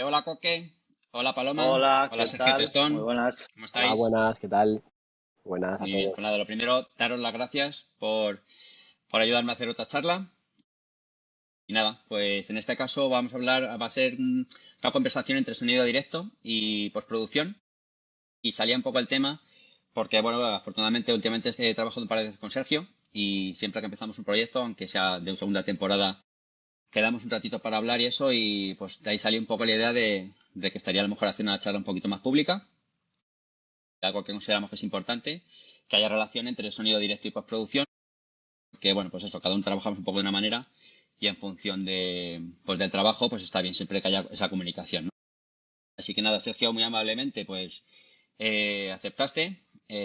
hola Coque, hola Paloma, Hola, hola ¿qué Sergio tal? Muy Testón, buenas. ¿cómo Hola, estáis? buenas, ¿qué tal? Buenas a Muy bien, todos. pues nada, lo primero, daros las gracias por ayudarme a hacer otra charla. Y nada, pues en este caso vamos a hablar, va a ser una conversación entre sonido directo y postproducción. Y salía un poco el tema porque, bueno, afortunadamente últimamente estoy trabajando un par de veces con Sergio y siempre que empezamos un proyecto, aunque sea de una segunda temporada, quedamos un ratito para hablar y eso y pues de ahí salió un poco la idea de que estaría a lo mejor haciendo una charla un poquito más pública, algo que consideramos que es importante, que haya relación entre el sonido directo y postproducción, que bueno, pues eso, cada uno trabajamos un poco de una manera y en función pues del trabajo, pues está bien siempre que haya esa comunicación, ¿no? Así que nada, Sergio, muy amablemente, pues aceptaste.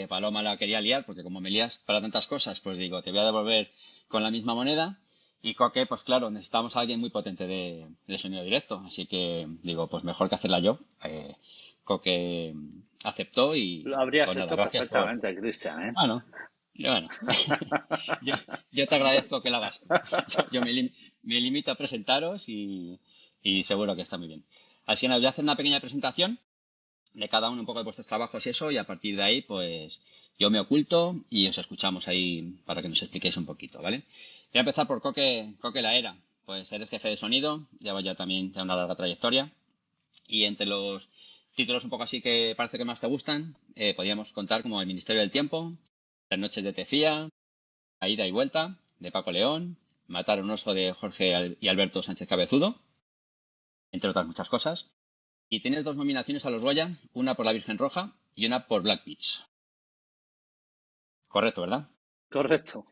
Paloma la quería liar, porque como me lías para tantas cosas, pues digo, te voy a devolver con la misma moneda. Y Coque, pues claro, necesitamos a alguien muy potente de sonido directo. Así que digo, pues mejor que hacerla yo. Coque aceptó Lo y habrías pues nada, hecho gracias por... perfectamente, Cristian, ¿eh? Bueno, bueno, yo, yo te agradezco que lo hagas tú. Me limito a presentaros y seguro que está muy bien. Así que nada, voy a hacer una pequeña presentación de cada uno un poco de vuestros trabajos y eso, y a partir de ahí, pues yo me oculto y os escuchamos ahí para que nos expliquéis un poquito, ¿vale? Voy a empezar por Coque la Era. Pues eres jefe de sonido, lleva ya también ya una larga trayectoria, y entre los títulos un poco así que parece que más te gustan, podríamos contar como El Ministerio del Tiempo, Las Noches de Tecía, La Ida y Vuelta, de Paco León, Matar a un oso de Jorge y Alberto Sánchez Cabezudo, entre otras muchas cosas. Y tienes dos nominaciones a los Goya, una por La Virgen Roja y una por Black Beach. Correcto, ¿verdad? Correcto.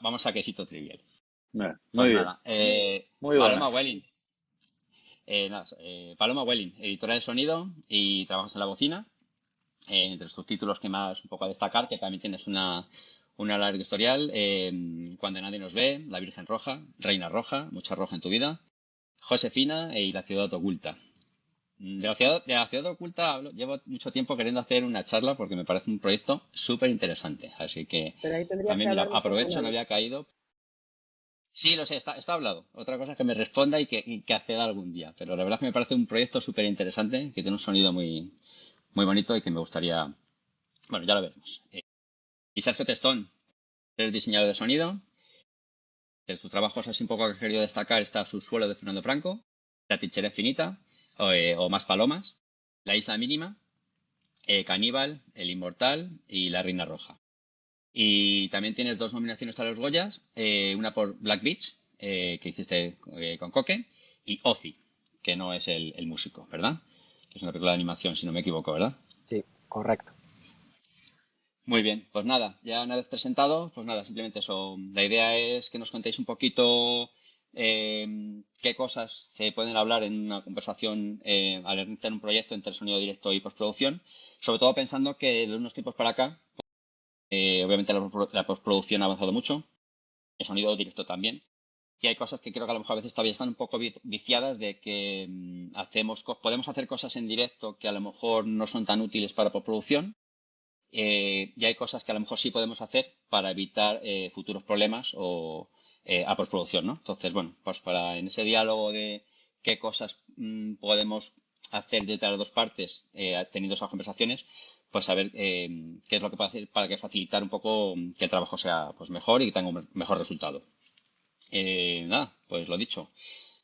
Vamos a quesito trivial. Pues Muy bien, nada, muy buenas. Paloma Welling, editora de sonido y trabajas en la bocina. Entre tus títulos que más un poco a destacar, que también tienes una larga historial, Cuando nadie nos ve, La Virgen Roja, Reina Roja, mucha roja en tu vida, Josefina y La ciudad oculta. De la ciudad oculta llevo mucho tiempo queriendo hacer una charla porque me parece un proyecto súper interesante. Así que Pero ahí tendrías que también, mira, hablar mejor con aprovecho, no alguien. había caído. Sí, lo sé, está hablado. Otra cosa es que me responda y que acceda algún día. Pero la verdad es que me parece un proyecto súper interesante, que tiene un sonido muy, muy bonito y que me gustaría. Bueno, ya lo veremos. Y Sergio Testón, eres diseñador de sonido. De sus trabajos así un poco que he querido destacar está Subsuelo de Fernando Franco, La trinchera infinita o Más palomas, La isla mínima, Caníbal, El Inmortal y La Reina Roja. Y también tienes dos nominaciones a los Goyas, una por Black Beach, que hiciste con Coque, y Ozzy, que no es el músico, ¿verdad? Que es una película de animación, si no me equivoco, ¿verdad? Sí, correcto. Muy bien, pues nada, ya una vez presentado, pues nada, simplemente eso. La idea es que nos contéis un poquito qué cosas se pueden hablar en una conversación al iniciar un proyecto entre sonido directo y postproducción, sobre todo pensando que de unos tiempos para acá, obviamente la postproducción ha avanzado mucho, el sonido directo también, y hay cosas que creo que a lo mejor a veces todavía están un poco viciadas de que podemos hacer cosas en directo que a lo mejor no son tan útiles para postproducción y hay cosas que a lo mejor sí podemos hacer para evitar futuros problemas o a postproducción, ¿no? Entonces, bueno, pues para en ese diálogo de qué cosas podemos hacer desde las dos partes, teniendo esas conversaciones, pues saber qué es lo que puede hacer para que facilitar un poco que el trabajo sea pues mejor y que tenga un mejor resultado. Nada, pues lo dicho.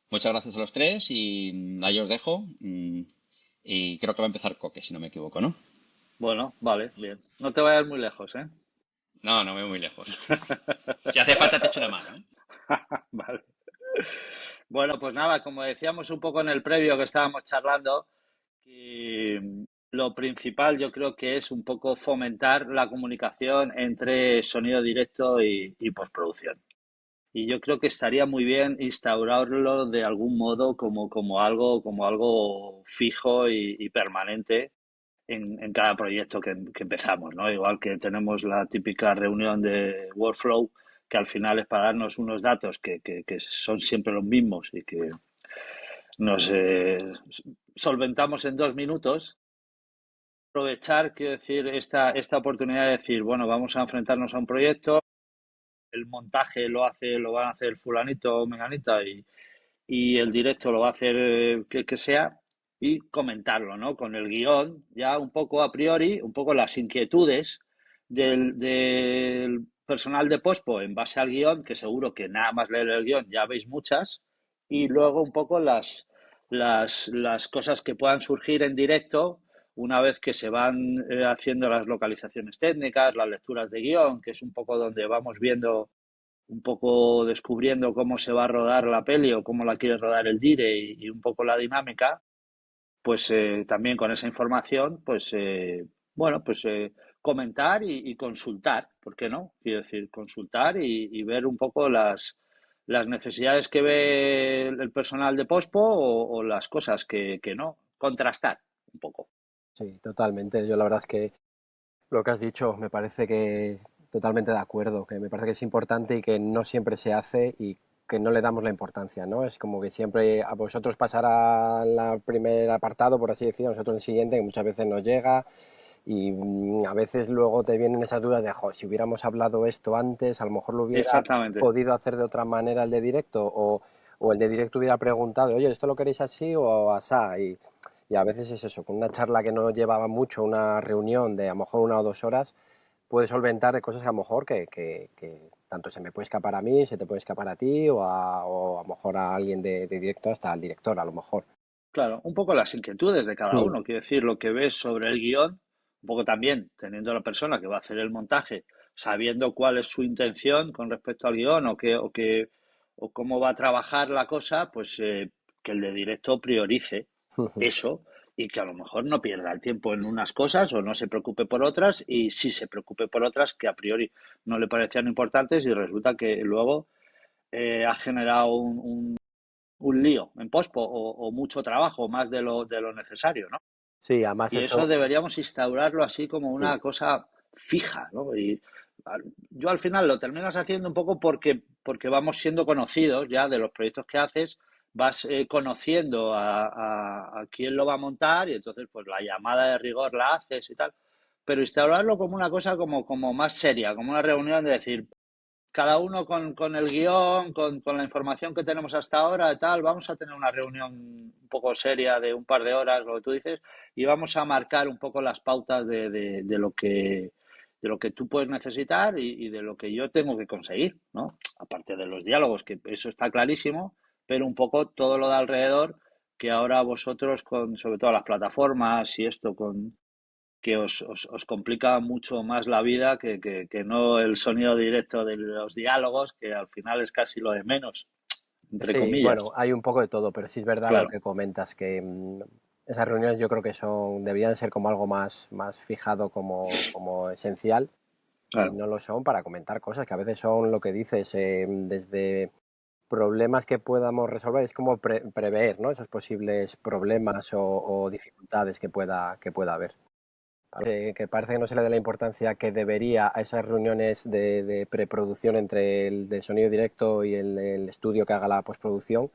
Muchas gracias a los tres y ahí os dejo. Y creo que va a empezar Coque, si no me equivoco, ¿no? Bueno, vale, bien. No te vayas muy lejos, ¿eh? No, no me voy muy lejos. Si hace falta te echo una mano, ¿eh? Vale. Bueno, pues nada, como decíamos un poco en el previo que estábamos charlando, que lo principal yo creo que es un poco fomentar la comunicación entre sonido directo y postproducción. Y yo creo que estaría muy bien instaurarlo de algún modo como algo fijo y permanente en cada proyecto que empezamos, ¿no? Igual que tenemos la típica reunión de workflow, que al final es para darnos unos datos que son siempre los mismos y que nos solventamos en 2 minutos. Aprovechar, quiero decir, esta oportunidad de decir, bueno, vamos a enfrentarnos a un proyecto, el montaje lo van a hacer fulanito o menganita y el directo lo va a hacer que sea y comentarlo, ¿no? Con el guión, ya un poco a priori, un poco las inquietudes del personal de Pospo en base al guión, que seguro que nada más leer el guión ya veis muchas, y luego un poco las cosas que puedan surgir en directo una vez que se van haciendo las localizaciones técnicas, las lecturas de guión, que es un poco donde vamos viendo, un poco descubriendo cómo se va a rodar la peli o cómo la quiere rodar el dire y un poco la dinámica, pues también con esa información, pues bueno, pues comentar y consultar, ¿por qué no? Quiero decir, consultar y ver un poco las necesidades que ve el personal de Pospo o las cosas que no, contrastar un poco. Sí, totalmente. Yo la verdad es que lo que has dicho me parece que totalmente de acuerdo, que me parece que es importante y que no siempre se hace y que no le damos la importancia, ¿no? Es como que siempre a vosotros pasará el primer apartado, por así decirlo, a nosotros el siguiente, que muchas veces nos llega y a veces luego te vienen esas dudas de, "Jo, si hubiéramos hablado esto antes, a lo mejor lo hubiera Exactamente. podido hacer de otra manera el de directo o el de directo hubiera preguntado, oye, ¿esto lo queréis así o asá? Y a veces es eso, con una charla que no llevaba mucho, una reunión de a lo mejor 1 o 2 horas, puedes solventar de cosas que a lo mejor que tanto se me puede escapar a mí, se te puede escapar a ti o a lo mejor a alguien de directo, hasta al director a lo mejor. Claro, un poco las inquietudes de cada Mm. uno, quiero decir, lo que ves sobre el guión, un poco también teniendo la persona que va a hacer el montaje, sabiendo cuál es su intención con respecto al guión o cómo va a trabajar la cosa, pues que el de directo priorice eso y que a lo mejor no pierda el tiempo en unas cosas o no se preocupe por otras y si se preocupe por otras que a priori no le parecían importantes y resulta que luego ha generado un lío en pospo o mucho trabajo, más de lo necesario, ¿no? Sí, además Y eso eso, deberíamos instaurarlo así como mm, una cosa fija, ¿no? Y yo al final lo terminas haciendo un poco porque vamos siendo conocidos ya de los proyectos que haces, vas conociendo a quién lo va a montar y entonces pues la llamada de rigor la haces y tal. Pero instaurarlo como una cosa como más seria, como una reunión de decir, cada uno con el guión, con la información que tenemos hasta ahora y tal, vamos a tener una reunión un poco seria de un par de horas, lo que tú dices, y vamos a marcar un poco las pautas de lo que tú puedes necesitar y de lo que yo tengo que conseguir, ¿no? Aparte de los diálogos, que eso está clarísimo, pero un poco todo lo de alrededor que ahora vosotros con sobre todo las plataformas y esto con que os complica mucho más la vida que no el sonido directo de los diálogos, que al final es casi lo de menos, entre sí, bueno, comillas. hay un poco de todo, pero sí es verdad lo Claro, que comentas, que esas reuniones yo creo que deberían ser como algo más fijado como esencial y claro. no lo son para comentar cosas que a veces son lo que dices, desde problemas que podamos resolver, es como prever, ¿no? Esos posibles problemas o dificultades que pueda haber. Que parece que no se le da la importancia que debería a esas reuniones de preproducción entre el de sonido directo y el estudio que haga la postproducción,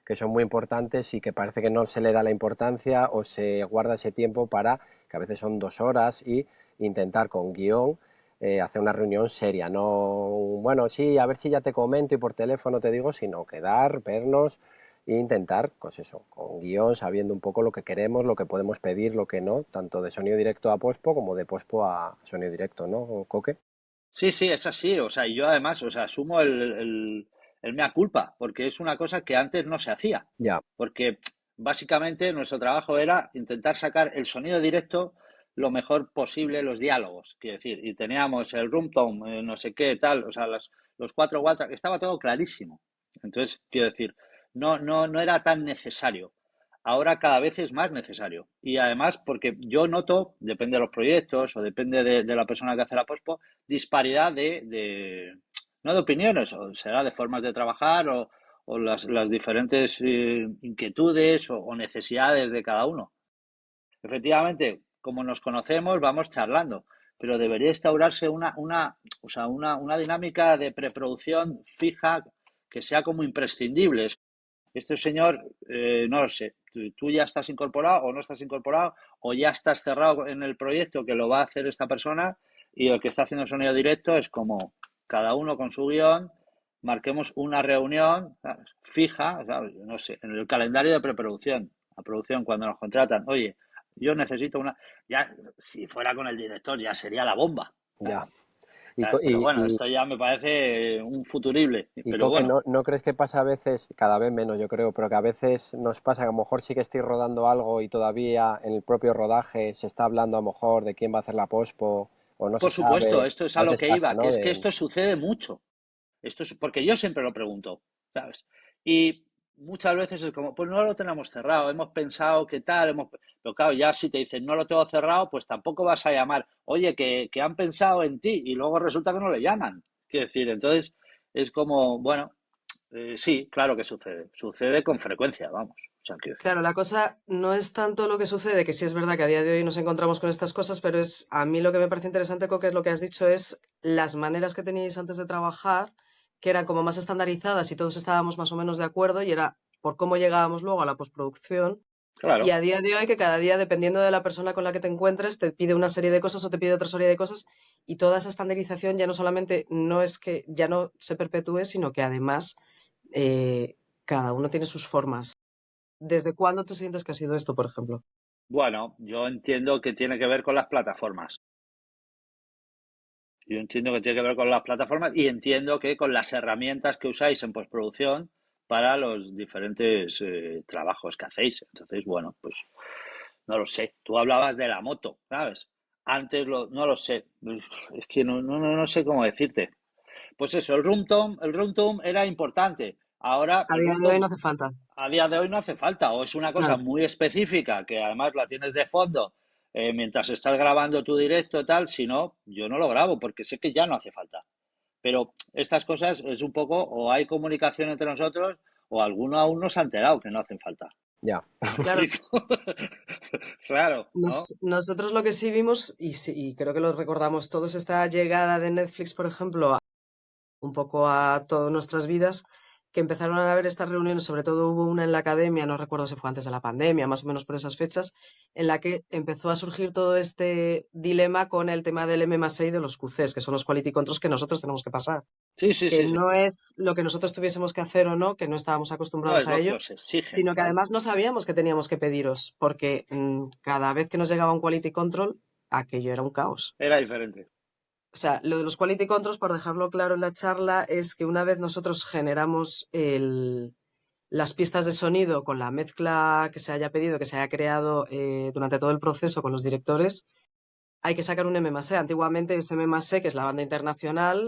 que son muy importantes y que parece que no se le da la importancia o se guarda ese tiempo para, que a veces son 2 horas, y intentar con guión hacer una reunión seria. No, bueno, sí, a ver si ya te comento y por teléfono te digo, sino quedar, vernos e intentar, pues eso, con guión, sabiendo un poco lo que queremos, lo que podemos pedir, lo que no, tanto de sonido directo a pospo como de pospo a sonido directo, ¿no, Coque? Sí, sí, es así. O sea, y yo además, o sea, asumo el mea culpa, porque es una cosa que antes no se hacía. Ya, Porque básicamente nuestro trabajo era intentar sacar el sonido directo lo mejor posible, los diálogos, quiero decir, y teníamos el room tone, no sé qué, tal, o sea, los cuatro WhatsApp, estaba todo clarísimo. Entonces, quiero decir, no era tan necesario. Ahora cada vez es más necesario. Y además, porque yo noto, depende de los proyectos o depende de la persona que hace la pospo, disparidad no de opiniones, o será de formas de trabajar o las diferentes inquietudes o necesidades de cada uno. Efectivamente, como nos conocemos, vamos charlando, pero debería instaurarse o sea, una dinámica de preproducción fija que sea como imprescindible. Este señor, no lo sé, tú ya estás incorporado o no estás incorporado o ya estás cerrado en el proyecto que lo va a hacer esta persona y el que está haciendo sonido directo es como cada uno con su guión, marquemos una reunión, ¿sabes?, fija, ¿sabes?, no sé, en el calendario de preproducción, a producción, cuando nos contratan, oye, yo necesito una, ya, si fuera con el director ya sería la bomba, Ya. ¿sabes? Y, ¿Sabes? Pero bueno, y, esto ya me parece un futurible, Y pero Coque, bueno, ¿no crees que pasa a veces, cada vez menos yo creo, pero que a veces nos pasa que a lo mejor sí que estoy rodando algo y todavía en el propio rodaje se está hablando a lo mejor de quién va a hacer la pospo o no se por supuesto, sabe? esto es A a lo veces que pasa, iba, que ¿no? es que esto sucede mucho. Esto es porque yo siempre lo pregunto, ¿sabes? Y muchas veces es como, pues no lo tenemos cerrado, hemos pensado qué tal, pero claro, ya si te dicen no lo tengo cerrado, pues tampoco vas a llamar, oye, que han pensado en ti y luego resulta que no le llaman. Quiero decir, entonces es como, bueno, sí, claro que sucede, sucede con frecuencia, vamos. O sea, quiero decir. Claro, la cosa no es tanto lo que sucede, que sí es verdad que a día de hoy nos encontramos con estas cosas, pero es a mí lo que me parece interesante, Coque, es lo que has dicho, es las maneras que teníais antes de trabajar, que eran como más estandarizadas y todos estábamos más o menos de acuerdo, y era por cómo llegábamos luego a la postproducción. Y Claro, a día de hoy, que cada día, dependiendo de la persona con la que te encuentres, te pide una serie de cosas o te pide otra serie de cosas, y toda esa estandarización ya no solamente no es que ya no se perpetúe, sino que además eh, cada uno tiene sus formas. ¿Desde cuándo tú sientes que ha sido esto, por ejemplo? bueno, yo entiendo que tiene que ver con las plataformas. Yo entiendo que tiene que ver con las plataformas y entiendo que con las herramientas que usáis en postproducción para los diferentes trabajos que hacéis. Entonces, bueno, pues no lo sé. Tú hablabas de la moto, ¿sabes? Antes no lo sé. Es que no sé cómo decirte. Pues eso, el room tone era importante. Ahora A el día room de hoy tone no hace falta. a día de hoy no hace falta, o es una cosa Claro. muy específica que además la tienes de fondo mientras estás grabando tu directo tal, si no, yo no lo grabo porque sé que ya no hace falta. Pero estas cosas es un poco, o hay comunicación entre nosotros, o alguno aún no se ha enterado que no hacen falta. Ya. ¿Me Claro, explico? Claro, ¿no? nosotros lo que sí vimos, y creo que lo recordamos todos, esta llegada de Netflix, por ejemplo, un poco a todas nuestras vidas, que empezaron a haber estas reuniones, sobre todo hubo una en la academia, no recuerdo si fue antes de la pandemia, más o menos por esas fechas, en la que empezó a surgir todo este dilema con el tema del M+A y de los QCs, que son los quality controls que nosotros tenemos que pasar, Sí, sí, que sí, sí. no es lo que nosotros tuviésemos que hacer o no, que no estábamos No acostumbrados es a lo que ello, os exigen, sino que claro. además no sabíamos que teníamos que pediros, porque cada vez que nos llegaba un quality control, aquello era un caos. Era diferente. O sea, lo de los quality controls, por dejarlo claro en la charla, es que una vez nosotros generamos las pistas de sonido con la mezcla que se haya pedido, que se haya creado durante todo el proceso con los directores, hay que sacar un M+E. Antiguamente ese M+E, que es la banda internacional,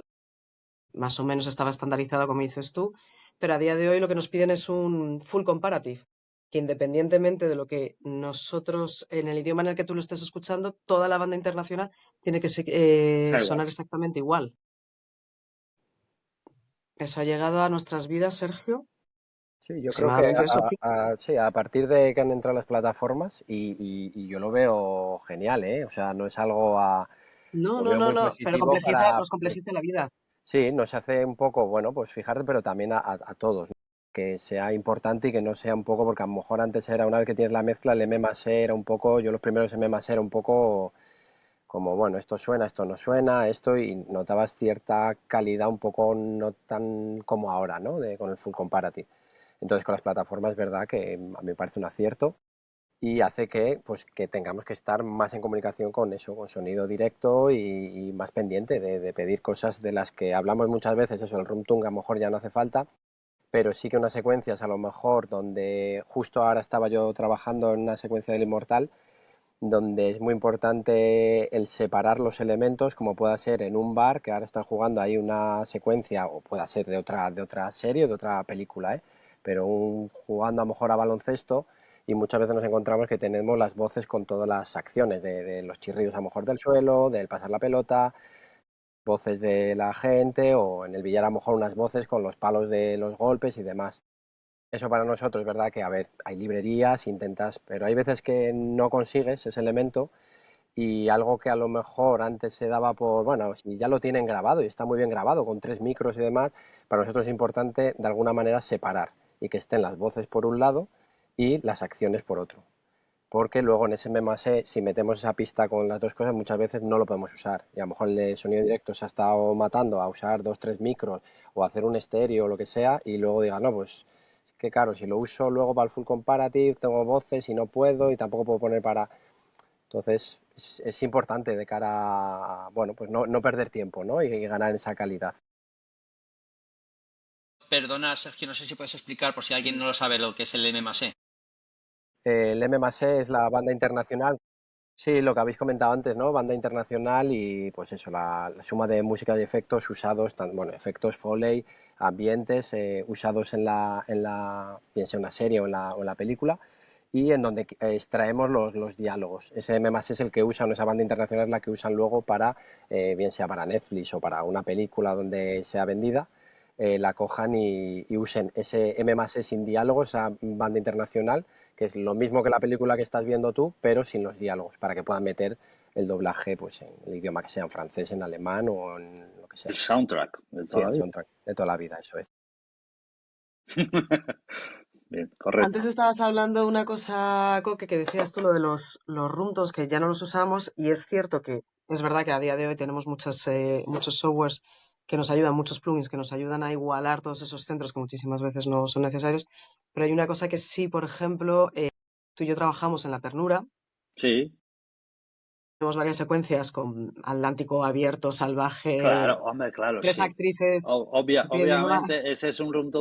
más o menos estaba estandarizada, como dices tú, pero a día de hoy lo que nos piden es un full comparative, que independientemente de lo que nosotros, en el idioma en el que tú lo estés escuchando, toda la banda internacional tiene que Da igual. sonar exactamente igual. Eso ha llegado a nuestras vidas, Sergio, Sí, yo creo que aproximadamente eso. Sí. sí, a partir de que han entrado las plataformas y yo lo veo genial, ¿eh? O sea, no es algo No, lo no, veo no, muy no, pero positivo para, nos complejiza la vida. sí, nos hace un poco, bueno, pues fijarte, pero también a todos, ¿no? Que sea importante y que no sea un poco, porque a lo mejor antes era, una vez que tienes la mezcla, el M+E era un poco, yo los primeros M+E era un poco como, bueno, esto suena, esto no suena, esto, y notabas cierta calidad un poco no tan como ahora, ¿no? Con el Full Comparative. Entonces con las plataformas es verdad que a mí me parece un acierto y hace que, pues, que tengamos que estar más en comunicación con eso, con sonido directo y más pendiente de pedir cosas de las que hablamos muchas veces, eso, el room tune a lo mejor ya no hace falta, pero sí que unas secuencias a lo mejor donde justo ahora estaba yo trabajando en una secuencia del Inmortal, donde es muy importante el separar los elementos, como pueda ser en un bar, que ahora están jugando ahí una secuencia, o pueda ser de otra serie o de otra película, ¿eh? Pero jugando a lo mejor a baloncesto y muchas veces nos encontramos que tenemos las voces con todas las acciones, de los chirridos a lo mejor del suelo, del pasar la pelota, voces de la gente o en el billar a lo mejor unas voces con los palos de los golpes y demás. Eso para nosotros es verdad que, a ver, hay librerías, intentas, pero hay veces que no consigues ese elemento y algo que a lo mejor antes se daba por, bueno, si ya lo tienen grabado y está muy bien grabado con 3 micros y demás, para nosotros es importante de alguna manera separar y que estén las voces por un lado y las acciones por otro. porque luego en ese MMC, si metemos esa pista con las dos cosas, muchas veces no lo podemos usar. Y a lo mejor el sonido directo se ha estado matando a usar dos, tres micros o hacer un estéreo o lo que sea, y luego diga, no, pues es que claro, si lo uso luego para el full comparative, tengo voces y no puedo, y tampoco puedo poner para... Entonces, es importante de cara a, bueno, pues no perder tiempo, ¿no? Y ganar esa calidad. Perdona, Sergio, no sé si puedes explicar por si alguien no lo sabe lo que es el M+E. El M+E es la banda internacional. Sí, lo que habéis comentado antes, ¿no? Banda internacional y pues eso, la suma de música y efectos usados, bueno, efectos Foley, ambientes usados bien sea una serie o en la película, y en donde extraemos los diálogos. Ese M+E es el que usan, esa banda internacional es la que usan luego para, bien sea para Netflix o para una película donde sea vendida, la cojan y usen ese M+E sin diálogos, esa banda internacional, que es lo mismo que la película que estás viendo tú, pero sin los diálogos, para que puedan meter el doblaje pues en el idioma que sea, en francés, en alemán o en lo que sea. El soundtrack de Sí, toda la el vida. soundtrack de toda la vida, eso es. Bien, correcto. Antes estabas hablando de una cosa, Coque, que decías tú lo de los roomtones, que ya no los usamos, y es cierto que es verdad que a día de hoy tenemos muchos softwares que nos ayudan, muchos plugins que nos ayudan a igualar todos esos centros que muchísimas veces no son necesarios, pero hay una cosa que sí, por ejemplo, tú y yo trabajamos en La Ternura, Sí, tenemos varias secuencias con Atlántico abierto, salvaje, claro, hombre, claro, tres sí. actrices pidiendo más. Obviamente ese es un room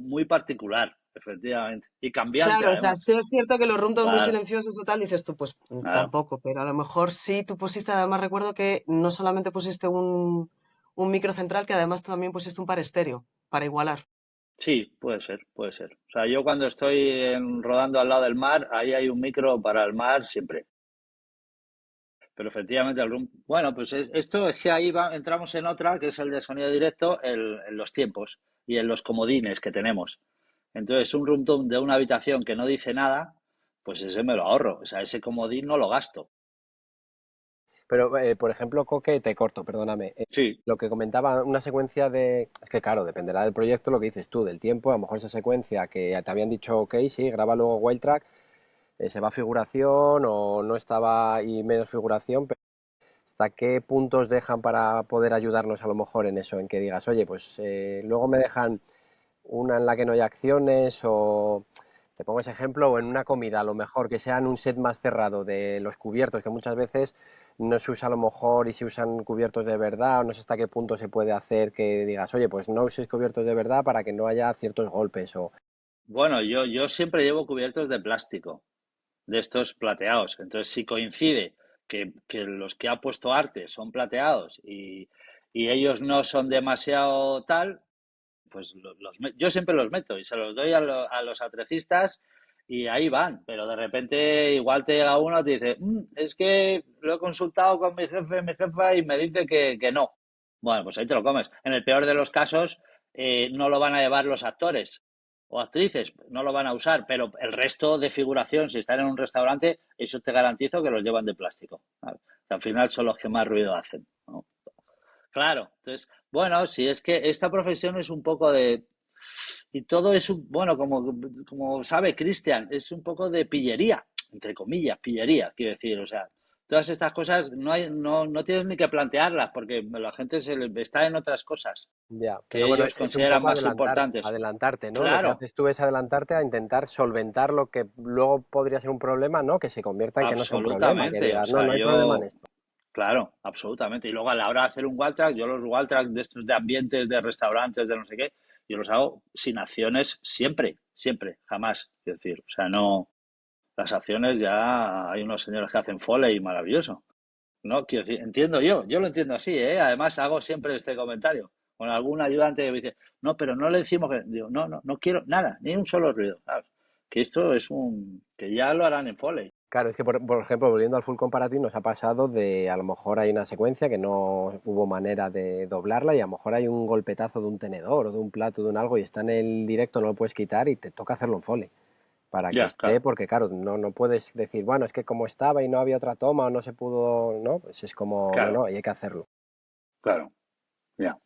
muy particular, efectivamente, y cambiante Claro, o sea, además. sí es cierto que los rooms muy Claro, silenciosos o tal, dices tú, pues claro. tampoco, pero a lo mejor sí tú pusiste, además recuerdo que no solamente pusiste un micro central, que además tú también pusiste un par estéreo para igualar. Sí, puede ser, puede ser. O sea, yo cuando estoy rodando al lado del mar, ahí hay un micro para el mar siempre. Pero efectivamente el room, bueno, pues esto es que ahí entramos en otra, que es el de sonido directo, en los tiempos y en los comodines que tenemos. Entonces, un room tone de una habitación que no dice nada, pues ese me lo ahorro. O sea, ese comodín no lo gasto. Pero, por ejemplo, Coque, te corto, perdóname. Sí, Lo que comentaba, una secuencia de... Es que claro, dependerá del proyecto, lo que dices tú, del tiempo. A lo mejor esa secuencia que te habían dicho, ok, sí, graba luego Wild Track, se va a figuración o no estaba y menos figuración, pero ¿hasta qué puntos dejan para poder ayudarnos a lo mejor en eso? En que digas, oye, pues luego me dejan una en la que no hay acciones o... Te pongo ese ejemplo, o en una comida, a lo mejor que sean un set más cerrado de los cubiertos, que muchas veces no se usa a lo mejor y se usan cubiertos de verdad, o no sé hasta qué punto se puede hacer que digas, oye, pues no uséis cubiertos de verdad para que no haya ciertos golpes o... bueno, yo siempre llevo cubiertos de plástico, de estos plateados. Entonces, si coincide que los que ha puesto arte son plateados y ellos no son demasiado tal, pues yo siempre los meto y se los doy a los atrecistas y ahí van, pero de repente igual te llega uno y te dice, es que lo he consultado con mi jefa y me dice que no. Bueno, pues ahí te lo comes. En el peor de los casos, no lo van a llevar los actores o actrices, no lo van a usar, pero el resto de figuración, si están en un restaurante, eso te garantizo que los llevan de plástico. ¿Vale? Al final son los que más ruido hacen, ¿no? Claro, entonces, bueno, si es que esta profesión es un poco de... Y todo es un, bueno, como sabe Cristian, es un poco de pillería, entre comillas, pillería, quiero decir, o sea, todas estas cosas no tienes ni que plantearlas porque la gente está en otras cosas Ya, pero que bueno, ellos es un consideran poco más importantes. adelantarte, ¿no? Lo que Claro, haces tú es adelantarte a intentar solventar lo que luego podría ser un problema, ¿no? Que se convierta en que no sea un problema, que absolutamente, o digas, no, sea, no hay problema en yo, esto. claro, absolutamente. Y luego a la hora de hacer un wall track, yo los wall track de estos de ambientes, de restaurantes, de no sé qué, yo los hago sin acciones siempre, siempre, jamás. Es decir, o sea, no, las acciones ya hay unos señores que hacen foley maravilloso. No, quiero decir, entiendo yo lo entiendo así, ¿eh? Además hago siempre este comentario. Con algún ayudante que me dice, no, pero no le decimos que, digo, no quiero nada, ni un solo ruido. ¿Sabes? Que esto es que ya lo harán en foley. Claro, es que por ejemplo, volviendo al full comparative, nos ha pasado de a lo mejor hay una secuencia que no hubo manera de doblarla y a lo mejor hay un golpetazo de un tenedor o de un plato, de un algo y está en el directo, no lo puedes quitar y te toca hacerlo en foley para que Ya, esté, claro, porque claro, no puedes decir, bueno, es que como estaba y no había otra toma o no se pudo, no, pues es como, claro, y hay que hacerlo. claro, ya.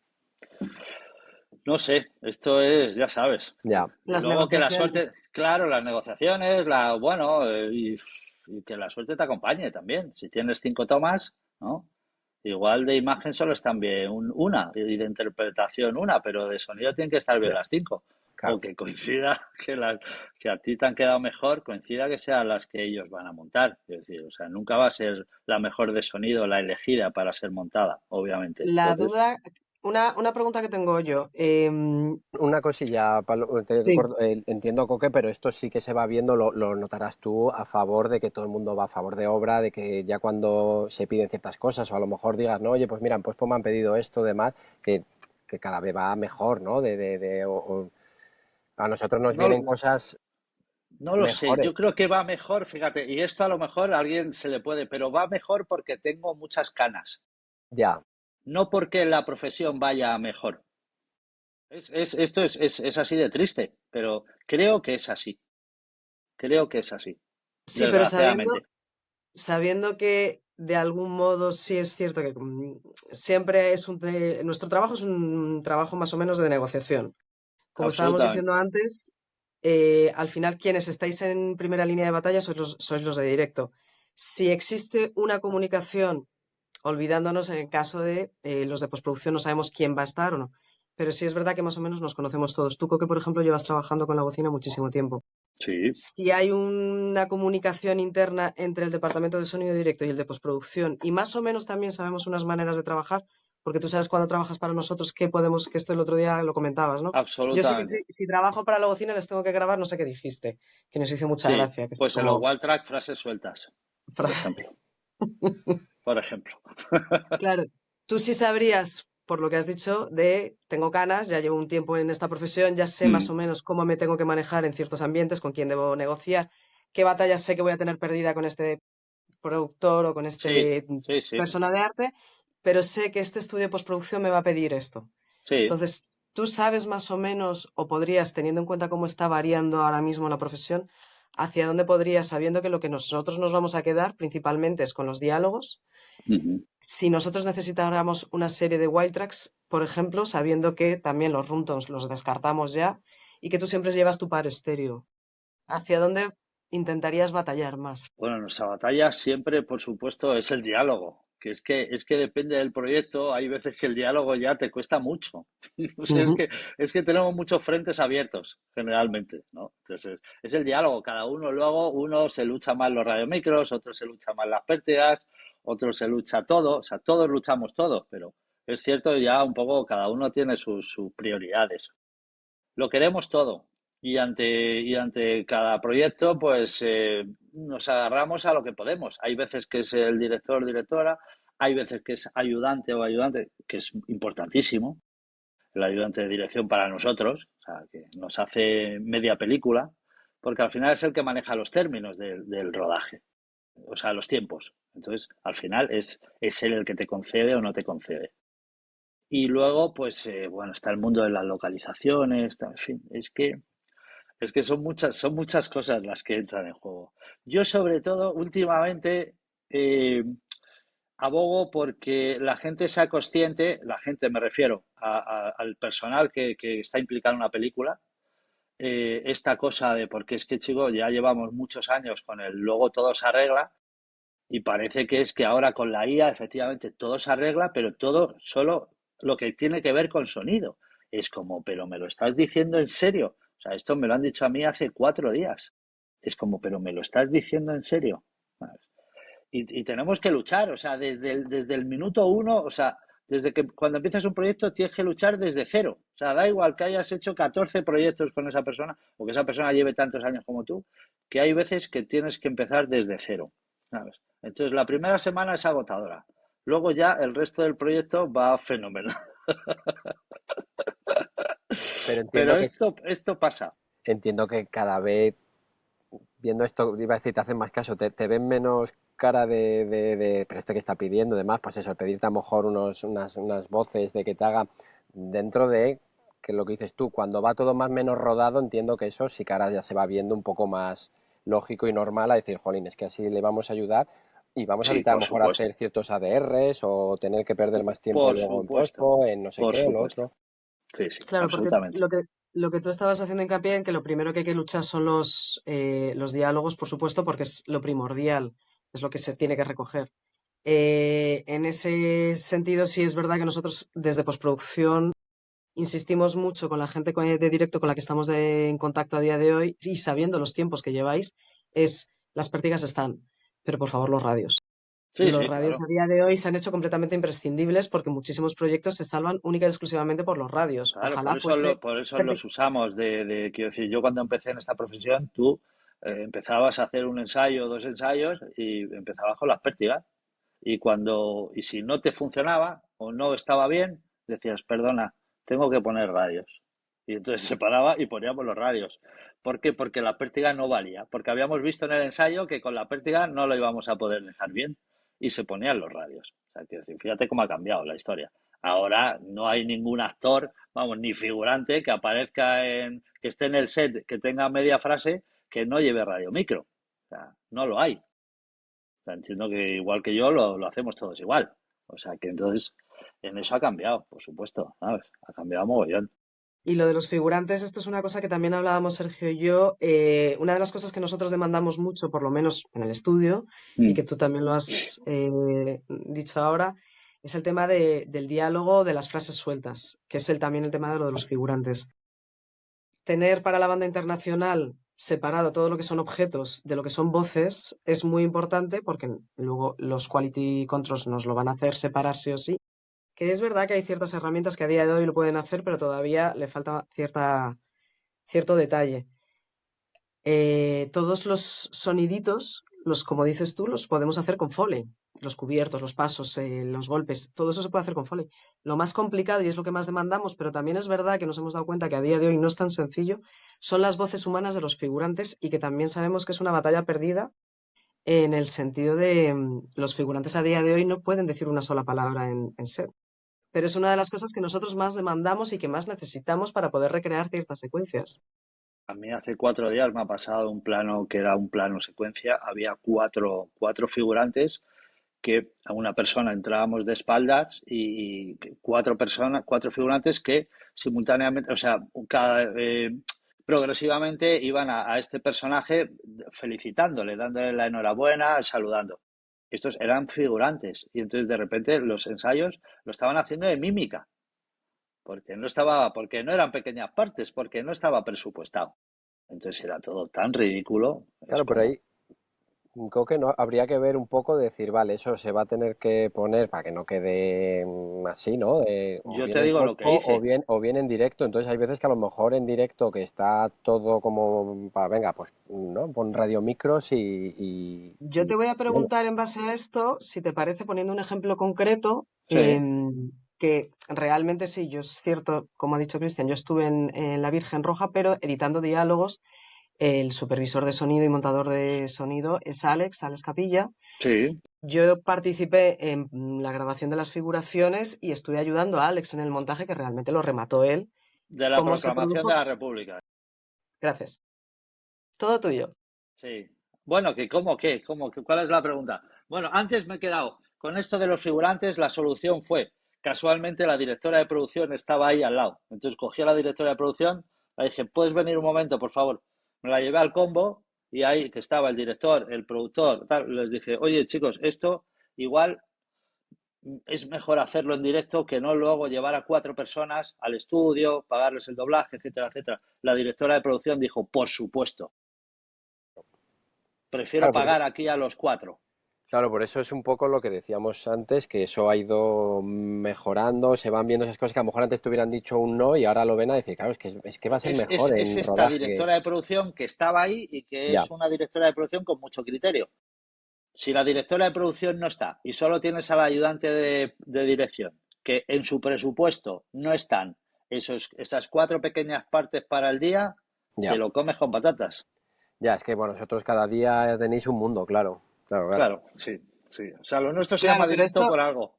No sé, esto es, ya sabes. Ya, Y Las luego que la negociaciones. suerte, claro, las negociaciones, bueno, y y que la suerte te acompañe también. Si tienes 5 tomas, ¿no? Igual de imagen solo están bien una, y de interpretación una, pero de sonido tienen que estar bien Ya, las 5. claro. O que coincida que a ti te han quedado mejor, coincida que sean las que ellos van a montar. Es decir, o sea, nunca va a ser la mejor de sonido, la elegida para ser montada, obviamente. La Entonces, duda, una pregunta que tengo yo. Una cosilla, Pablo, Sí. entiendo, Coque, pero esto sí que se va viendo, lo notarás tú a favor de que todo el mundo va a favor de obra, de que ya cuando se piden ciertas cosas, o a lo mejor digas, no, oye, pues mira, pues me han pedido esto, demás, que cada vez va mejor, ¿no? A nosotros nos no, vienen cosas no lo sé. mejores, Yo creo que va mejor, fíjate, y esto a lo mejor a alguien se le puede, pero va mejor porque tengo muchas canas, ya, no porque la profesión vaya mejor. Esto es así de triste, pero creo que es así. Creo que es así, Sí, pero desgraciadamente. sabiendo que de algún modo sí es cierto que siempre nuestro trabajo es un trabajo más o menos de negociación. Como estábamos Absolutamente. diciendo antes, al final quienes estáis en primera línea de batalla sois los de directo. Si existe una comunicación, olvidándonos en el caso de los de postproducción, no sabemos quién va a estar o no. Pero sí es verdad que más o menos nos conocemos todos. Tú, Coque, por ejemplo, llevas trabajando con la bocina muchísimo tiempo. Sí, Si hay una comunicación interna entre el departamento de sonido directo y el de postproducción, y más o menos también sabemos unas maneras de trabajar, porque tú sabes cuando trabajas para nosotros que esto el otro día lo comentabas, ¿no? Yo sé que absolutamente. si trabajo para la bocina les tengo que grabar, no sé qué dijiste, que nos hizo mucha Sí, gracia, que es pues en los como... Wild Track frases sueltas, por ejemplo. Por ejemplo. Claro, tú sí sabrías, por lo que has dicho, de tengo canas, ya llevo un tiempo en esta profesión, ya sé más o Mm, menos cómo me tengo que manejar en ciertos ambientes, con quién debo negociar, qué batallas sé que voy a tener perdida con este productor o con sí, este sí, sí, persona de arte, pero sé que este estudio de postproducción me va a pedir esto. sí. Entonces, tú sabes más o menos, o podrías, teniendo en cuenta cómo está variando ahora mismo la profesión, hacia dónde podrías, sabiendo que lo que nosotros nos vamos a quedar principalmente es con los diálogos. Ujú. Si nosotros necesitáramos una serie de white tracks, por ejemplo, sabiendo que también los runtones los descartamos ya y que tú siempre llevas tu par estéreo, ¿hacia dónde intentarías batallar más? Bueno, nuestra batalla siempre, por supuesto, es el diálogo. Que es que depende del proyecto. Hay veces que el diálogo ya te cuesta mucho. O sea, Ujú. es que tenemos muchos frentes abiertos, generalmente, ¿no? Entonces, es el diálogo. Cada uno luego, uno se lucha más los radiomicros, otro se lucha más las pértigas, otro se lucha todo. O sea, todos luchamos todos, pero es cierto, ya un poco cada uno tiene sus prioridades. Lo queremos todo. Y ante cada proyecto, pues nos agarramos a lo que podemos. Hay veces que es el director o directora, hay veces que es ayudante o ayudante, que es importantísimo, el ayudante de dirección para nosotros, o sea, que nos hace media película, porque al final es el que maneja los términos del rodaje, o sea, los tiempos. Entonces, al final es él el que te concede o no te concede. Y luego, pues, bueno, está el mundo de las localizaciones, en fin, es que son muchas cosas las que entran en juego. Yo, sobre todo, últimamente eh, abogo porque la gente sea consciente, la gente me refiero al personal que está implicado en una película, esta cosa de porque es que, chico, ya llevamos muchos años con el luego todo se arregla y parece que es que ahora con la IA efectivamente todo se arregla, pero todo solo lo que tiene que ver con sonido. Es como, pero ¿me lo estás diciendo en serio? O sea, esto me lo han dicho a mí hace 4 días. Es como, pero ¿me lo estás diciendo en serio? ¿Sabes? Y tenemos que luchar, o sea, desde el minuto uno, o sea, desde que cuando empiezas un proyecto tienes que luchar desde cero. O sea, da igual que hayas hecho 14 proyectos con esa persona o que esa persona lleve tantos años como tú, que hay veces que tienes que empezar desde cero, ¿sabes? Entonces, la primera semana es agotadora. Luego ya el resto del proyecto va fenomenal. pero Pero esto pasa. entiendo que cada vez viendo esto, iba a decir, te hacen más caso, te ven menos cara pero este que está pidiendo, demás, pues eso, pedirte a lo mejor unas voces de que te haga dentro de, que lo que dices tú, cuando va todo más menos rodado, entiendo que eso sí que ahora ya se va viendo un poco más lógico y normal a decir, jolín, es que así le vamos a ayudar y vamos a Sí, evitar a lo por mejor supuesto. hacer ciertos ADRs o tener que perder más tiempo Por luego en supuesto. pospo, en no sé Por qué, lo supuesto. otro. Sí, sí, Claro, porque absolutamente. lo que tú estabas haciendo hincapié en que lo primero que hay que luchar son los diálogos, por supuesto, porque es lo primordial, es lo que se tiene que recoger. En ese sentido, sí es verdad que nosotros desde postproducción insistimos mucho con la gente de directo con la que estamos en contacto a día de hoy y sabiendo los tiempos que lleváis, las pértigas están, pero por favor los radios. Sí, Los sí, radios claro. a día de hoy se han hecho completamente imprescindibles porque muchísimos proyectos se salvan única y exclusivamente por los radios. Claro, Ojalá fuese... por eso los usamos. Quiero decir, yo cuando empecé en esta profesión, tú empezabas a hacer un ensayo o dos ensayos y empezabas con las pértigas. Y si no te funcionaba o no estaba bien, decías, perdona, tengo que poner radios. Y entonces se paraba y poníamos los radios. ¿Por qué? Porque la pértiga no valía. Porque habíamos visto en el ensayo que con la pértiga no lo íbamos a poder dejar bien. Y se ponían los radios. O sea, quiero decir, fíjate cómo ha cambiado la historia. Ahora no hay ningún actor, vamos, ni figurante que que esté en el set, que tenga media frase, que no lleve radio micro. O sea, no lo hay. O sea, entiendo que igual que yo lo hacemos todos igual. O sea, que entonces en eso ha cambiado, por supuesto, ¿sabes? Ha cambiado mogollón. Y lo de los figurantes, esto es una cosa que también hablábamos Sergio y yo. Una de las cosas que nosotros demandamos mucho, por lo menos en el estudio, y que tú también lo has dicho ahora, es el tema del diálogo, de las frases sueltas, que es también el tema de lo de los figurantes. Tener para la banda internacional separado todo lo que son objetos de lo que son voces es muy importante porque luego los quality controls nos lo van a hacer separar sí o sí. Que es verdad que hay ciertas herramientas que a día de hoy lo pueden hacer, pero todavía le falta cierto detalle. Todos los soniditos, como dices tú, los podemos hacer con Foley. Los cubiertos, los pasos, los golpes, todo eso se puede hacer con Foley. Lo más complicado, y es lo que más demandamos, pero también es verdad que nos hemos dado cuenta que a día de hoy no es tan sencillo, son las voces humanas de los figurantes y que también sabemos que es una batalla perdida en el sentido de los figurantes a día de hoy no pueden decir una sola palabra en set. Pero es una de las cosas que nosotros más demandamos y que más necesitamos para poder recrear ciertas secuencias. A mí hace 4 días me ha pasado un plano que era un plano secuencia. Había cuatro figurantes que a una persona entrábamos de espaldas y cuatro figurantes que simultáneamente, o sea, progresivamente iban a este personaje felicitándole, dándole la enhorabuena, saludando. Estos eran figurantes y entonces de repente los ensayos lo estaban haciendo de mímica, porque no eran pequeñas partes, porque no estaba presupuestado. Entonces era todo tan ridículo. Claro, pero ahí creo que no, habría que ver un poco, decir, vale, eso se va a tener que poner para que no quede así, ¿no? O Yo bien te en digo lo que poco hice. o bien en directo. Entonces hay veces que a lo mejor en directo que está todo como, venga, pues, ¿no? Pon radiomicros Yo te voy a bueno, preguntar en base a esto, si te parece, poniendo un ejemplo concreto, Sí, que realmente sí, yo es cierto, como ha dicho Cristian, yo estuve en La Virgen Roja, pero editando diálogos. El supervisor de sonido y montador de sonido es Alex Capilla. sí. Yo participé en la grabación de las figuraciones y estuve ayudando a Alex en el montaje, que realmente lo remató él. De la ¿Cómo se proclamación de produjo? la República. Gracias. Todo tuyo. Sí. Bueno, ¿cuál es la pregunta? Bueno, antes me he quedado con esto de los figurantes. La solución fue, casualmente, la directora de producción estaba ahí al lado. Entonces cogí a la directora de producción, le dije, ¿puedes venir un momento, por favor? Me la llevé al combo y ahí que estaba el director, el productor, tal, les dije, oye, chicos, esto igual es mejor hacerlo en directo que no luego llevar a 4 personas al estudio, pagarles el doblaje, etcétera, etcétera. La directora de producción dijo, por supuesto, prefiero claro, pagar aquí a los 4. claro, por eso es un poco lo que decíamos antes, que eso ha ido mejorando, se van viendo esas cosas que a lo mejor antes te hubieran dicho un no y ahora lo ven a decir, claro, es que va a ser mejor Es en esta rodaje. directora de producción que estaba ahí y que Ya, es una directora de producción con mucho criterio. Si la directora de producción no está y solo tienes al ayudante de dirección, que en su presupuesto no están esas 4 pequeñas partes para el día, te ya. lo comes con patatas. Ya, es que bueno, vosotros cada día tenéis un mundo, claro, claro, claro. Claro, sí, sí. O sea, lo nuestro se llama Claro, directo por algo.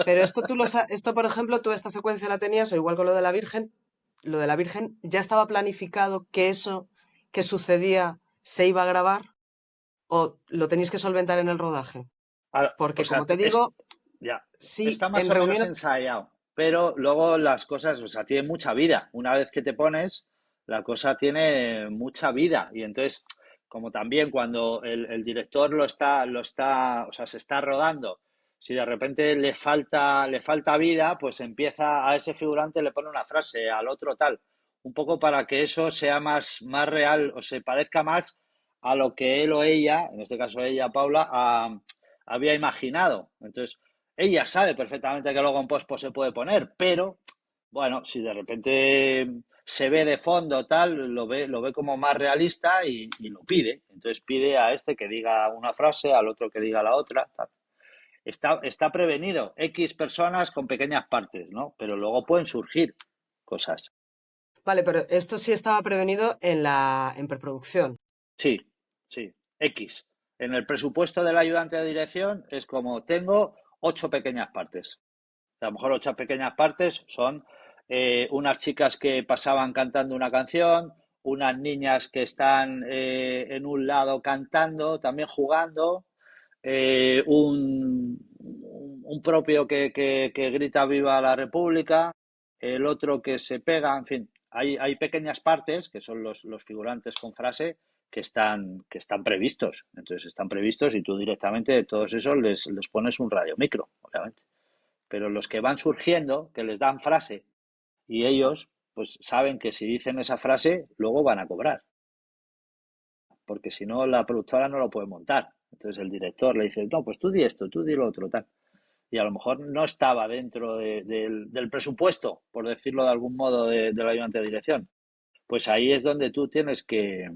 pero esto esto, por ejemplo, tú esta secuencia la tenías, o igual con lo de la Virgen, ¿ya estaba planificado que eso que sucedía se iba a grabar o lo tenéis que solventar en el rodaje? O Porque, sea, como te digo, ya, sí, está más en o menos reuniones, ensayado, pero luego las cosas, o sea, tienen mucha vida. Una vez que te pones, la cosa tiene mucha vida. Y entonces, como también cuando el director o sea, se está rodando, si de repente le falta vida, pues empieza a ese figurante, le pone una frase, al otro tal, un poco para que eso sea más real o se parezca más a lo que él o ella, en este caso ella, Paula, había imaginado. Entonces, ella sabe perfectamente que luego en post se puede poner, pero bueno, si de repente se ve de fondo tal, lo ve como más realista y lo pide. Entonces pide a este que diga una frase, al otro que diga la otra. Tal. Está prevenido. X personas con pequeñas partes, ¿no? Pero luego pueden surgir cosas. Vale, pero esto sí estaba prevenido en preproducción. Sí, sí. X. En el presupuesto del ayudante de dirección es como tengo 8 pequeñas partes. A lo mejor 8 pequeñas partes son unas chicas que pasaban cantando una canción, unas niñas que están en un lado cantando, también jugando, un propio que grita viva la República, el otro que se pega, en fin, hay pequeñas partes que son los figurantes con frase que están previstos. Entonces están previstos y tú directamente de todos esos les pones un radio micro, obviamente. Pero los que van surgiendo, que les dan frase y ellos pues saben que si dicen esa frase luego van a cobrar, porque si no la productora no lo puede montar. Entonces el director le dice, no, pues tú di esto, tú di lo otro, tal. Y a lo mejor no estaba dentro del presupuesto, por decirlo de algún modo, del ayudante de dirección. Pues ahí es donde tú tienes que,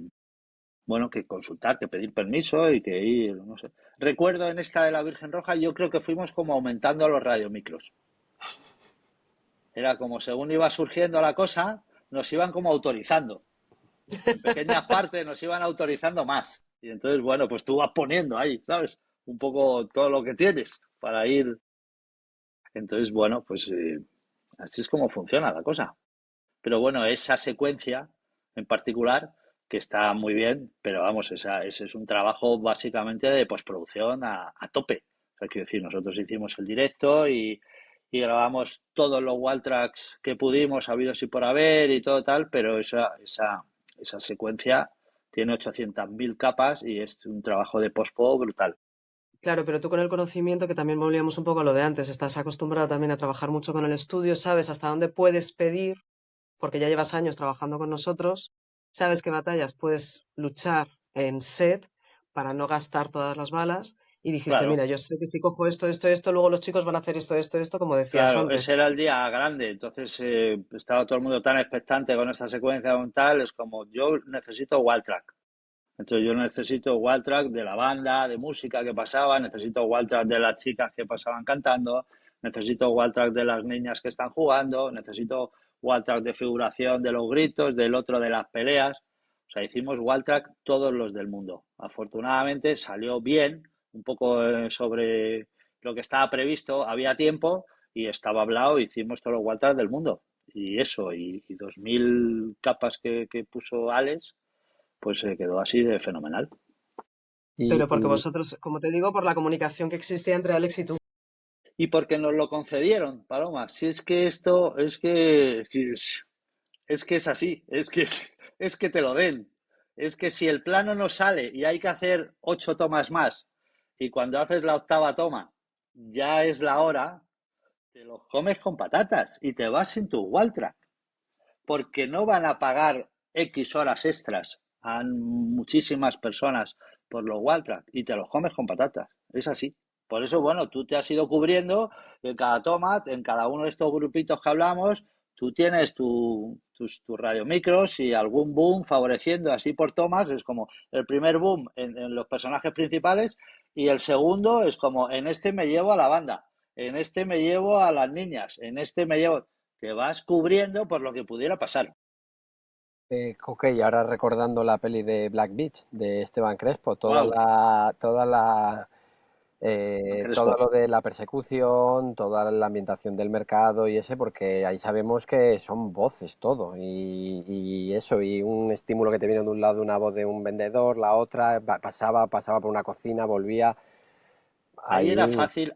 bueno, que consultar, que pedir permiso y que ir, no sé. Recuerdo en esta de la Virgen Roja, yo creo que fuimos como aumentando los radiomicros. Era como según iba surgiendo la cosa, nos iban como autorizando. En pequeñas partes nos iban autorizando más. Y entonces, bueno, pues tú vas poniendo ahí, ¿sabes? Un poco todo lo que tienes para ir. Entonces, bueno, pues así es como funciona la cosa. Pero bueno, esa secuencia en particular, que está muy bien, pero vamos, ese es un trabajo básicamente de postproducción a tope. O sea, quiero decir, nosotros hicimos el directo y grabamos todos los wall tracks que pudimos, habidos y por haber y todo tal, pero esa secuencia tiene 800.000 capas y es un trabajo de postpo brutal. Claro, pero tú con el conocimiento, que también volvíamos un poco a lo de antes, estás acostumbrado también a trabajar mucho con el estudio, sabes hasta dónde puedes pedir, porque ya llevas años trabajando con nosotros, sabes qué batallas puedes luchar en set para no gastar todas las balas y dijiste, Claro, mira, yo sé que si cojo esto, luego los chicos van a hacer esto, como decías claro, antes. ese era el día grande, entonces estaba todo el mundo tan expectante con esta secuencia con tal, es como yo necesito wall track. Entonces yo necesito wall track de la banda, de música que pasaba, necesito wall track de las chicas que pasaban cantando, necesito wall track de las niñas que están jugando, necesito wall track de figuración de los gritos, del otro de las peleas. O sea, hicimos wall track todos los del mundo. Afortunadamente salió bien, un poco sobre lo que estaba previsto, había tiempo y estaba hablado, hicimos todos los wall track del mundo. Y eso, y 2.000 capas que puso Alex, pues se quedó así de fenomenal. Pero porque Y vosotros, como te digo, por la comunicación que existía entre Alex y tú. Y porque nos lo concedieron, Paloma. Si es que esto, es que es así, es que te lo den. Es que si el plano no sale y hay que hacer 8 tomas más, y cuando haces la octava toma ya es la hora, te los comes con patatas y te vas en tu wall track. Porque no van a pagar X horas extras a muchísimas personas por los wall track y te los comes con patatas. Es así. Por eso, bueno, tú te has ido cubriendo en cada toma, en cada uno de estos grupitos que hablamos, tú tienes tus radiomicros y algún boom favoreciendo así por tomas. Es como el primer boom en los personajes principales y el segundo es como en este me llevo a la banda, en este me llevo a las niñas, en este me llevo... Te vas cubriendo por lo que pudiera pasar. ok, ahora recordando la peli de Black Beach de Esteban Crespo, Wow, todo Crespo. lo de la persecución, toda la ambientación del mercado y ese, porque ahí sabemos que son voces todo, y eso, y un estímulo que te viene de un lado, una voz de un vendedor, la otra, pasaba por una cocina, volvía, ahí,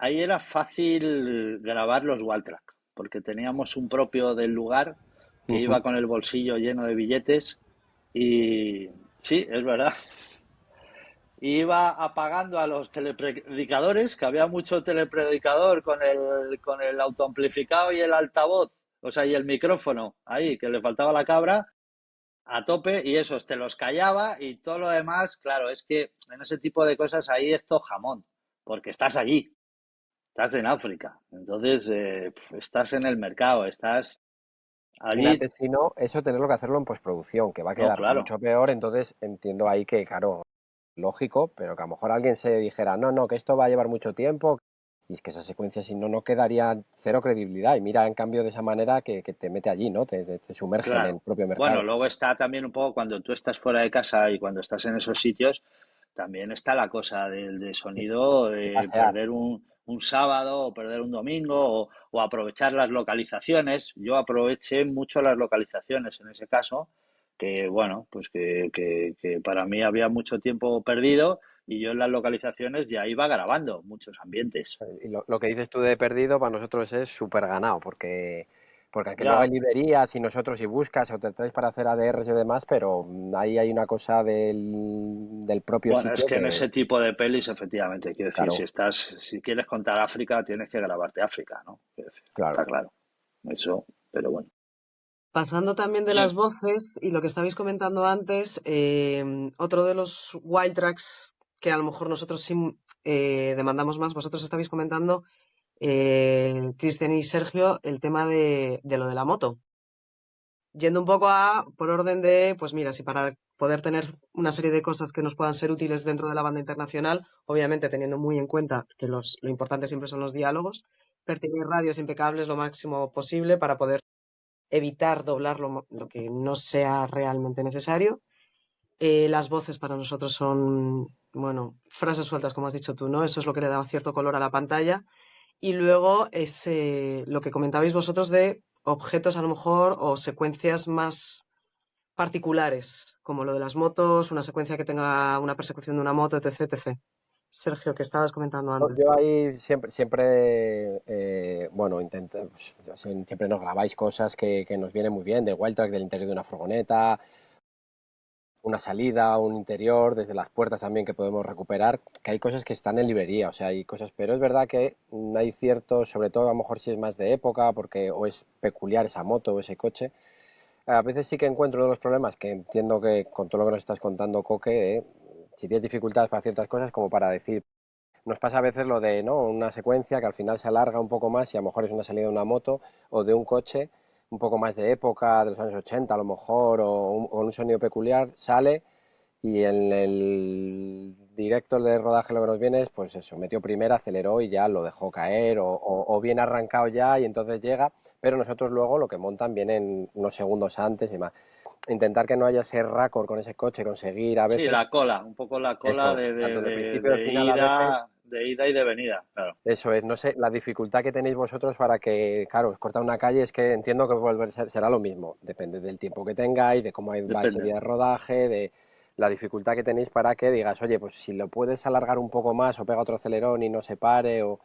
Ahí era fácil grabar los wall track. porque teníamos un propio del lugar que iba Ujú. con el bolsillo lleno de billetes y sí, es verdad. Iba apagando a los telepredicadores, que había mucho telepredicador con el autoamplificado y el altavoz, o sea, y el micrófono ahí, que le faltaba la cabra, a tope, y esos te los callaba y todo lo demás, claro, es que en ese tipo de cosas ahí es todo jamón, porque estás allí, estás en África, entonces estás en el mercado, estás allí, Imagínate si no, eso tenerlo que hacerlo en postproducción, que va a no, quedar claro, mucho peor, entonces entiendo ahí que, claro, lógico, pero que a lo mejor alguien se dijera, no, no, que esto va a llevar mucho tiempo, y es que esa secuencia si no, no quedaría cero credibilidad, y mira, en cambio, de esa manera que te mete allí, ¿no? Te sumerge en el claro. propio Bueno, mercado. luego está también un poco cuando tú estás fuera de casa y cuando estás en esos sitios, también está la cosa del sonido, Y de pasear. perder un sábado o perder un domingo o aprovechar las localizaciones. Yo aproveché mucho las localizaciones en ese caso, que bueno, pues que para mí había mucho tiempo perdido y yo en las localizaciones ya iba grabando muchos ambientes. Y lo que dices tú de perdido para nosotros es súper ganado, porque aunque luego hay Ya, librerías y nosotros si buscas o te traes para hacer ADRs y demás, pero ahí hay una cosa del propio bueno, es sitio que en que, ese tipo de pelis, efectivamente, quiero decir, claro, si quieres contar África, tienes que grabarte África, ¿no? Quiero decir, está claro. claro. Eso, pero bueno. Pasando también de las Oye, voces y lo que estabais comentando antes, otro de los wild tracks que a lo mejor nosotros sí demandamos más, vosotros estabais comentando, Cristian y Sergio, el tema de lo de la moto. Yendo un poco por orden de, pues mira, si para poder tener una serie de cosas que nos puedan ser útiles dentro de la banda internacional, obviamente teniendo muy en cuenta que lo importante siempre son los diálogos, percibir radios impecables lo máximo posible para poder evitar doblar lo que no sea realmente necesario. Las voces para nosotros son, bueno, frases sueltas, como has dicho tú, ¿no? Eso es lo que le da cierto color a la pantalla. Y luego es lo que comentabais vosotros de objetos a lo mejor o secuencias más particulares, como lo de las motos, una secuencia que tenga una persecución de una moto, etc, etc. Sergio, que estabas comentando No, antes. yo ahí siempre bueno, siempre nos grabáis cosas que nos vienen muy bien, de wild track del interior de una furgoneta, una salida, un interior, desde las puertas también que podemos recuperar, que hay cosas que están en librería, o sea, hay cosas, pero es verdad que hay ciertos, sobre todo a lo mejor si es más de época, porque o es peculiar esa moto o ese coche, a veces sí que encuentro uno de los problemas, que entiendo que con todo lo que nos estás contando, Coque, si tienes dificultades para ciertas cosas, como para decir, nos pasa a veces lo de, ¿no? Una secuencia que al final se alarga un poco más y a lo mejor es una salida de una moto o de un coche un poco más de época, de los años 80 a lo mejor, o un sonido peculiar, sale y en el directo de rodaje lo que nos viene es, pues eso, metió primera, aceleró y ya lo dejó caer, o bien arrancado ya y entonces llega, pero nosotros luego lo que montan vienen unos segundos antes y más. Intentar que no haya ese récord con ese coche, conseguir a sí, veces la cola, un poco la cola eso, tanto del principio al final a veces. de ida y de venida, claro. Eso es, no sé, la dificultad que tenéis vosotros para que, claro, os corta una calle, es que entiendo que será lo mismo, depende del tiempo que tengáis, de cómo va ese Depende. día de rodaje, de la dificultad que tenéis para que digas, oye, pues si lo puedes alargar un poco más o pega otro acelerón y no se pare, o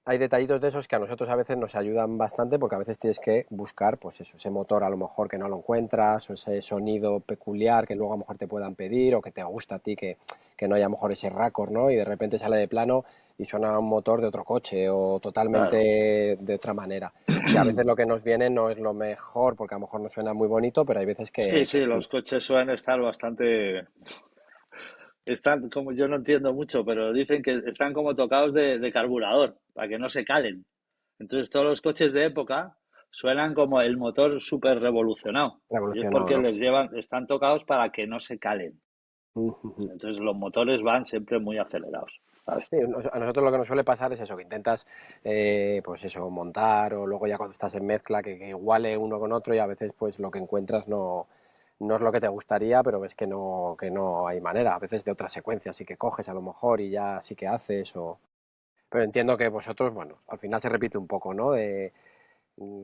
hay detallitos de esos que a nosotros a veces nos ayudan bastante porque a veces tienes que buscar, pues eso, ese motor a lo mejor que no lo encuentras, o ese sonido peculiar que luego a lo mejor te puedan pedir, o que te gusta a ti que no haya a lo mejor ese raccord, ¿no? Y de repente sale de plano y suena un motor de otro coche o Claro. totalmente de otra manera. Que a veces lo que nos viene no es lo mejor porque a lo mejor no suena muy bonito, pero hay veces Sí, que sí, sí. los coches suelen estar bastante, están como yo no entiendo mucho, pero dicen que están como tocados de carburador, para que no se calen. Entonces todos los coches de época suenan como el motor súper revolucionado. Y es Revolucionado, porque ¿no? les llevan, están tocados para que no se calen. Entonces los motores van siempre muy acelerados, ¿sabes? Sí, a nosotros lo que nos suele pasar es eso, que intentas, pues eso, montar o luego ya cuando estás en mezcla que iguale uno con otro y a veces pues lo que encuentras no es lo que te gustaría, pero ves que no hay manera. A veces de otra secuencia sí que coges a lo mejor y ya sí que haces Pero entiendo que vosotros, bueno, al final se repite un poco, ¿no?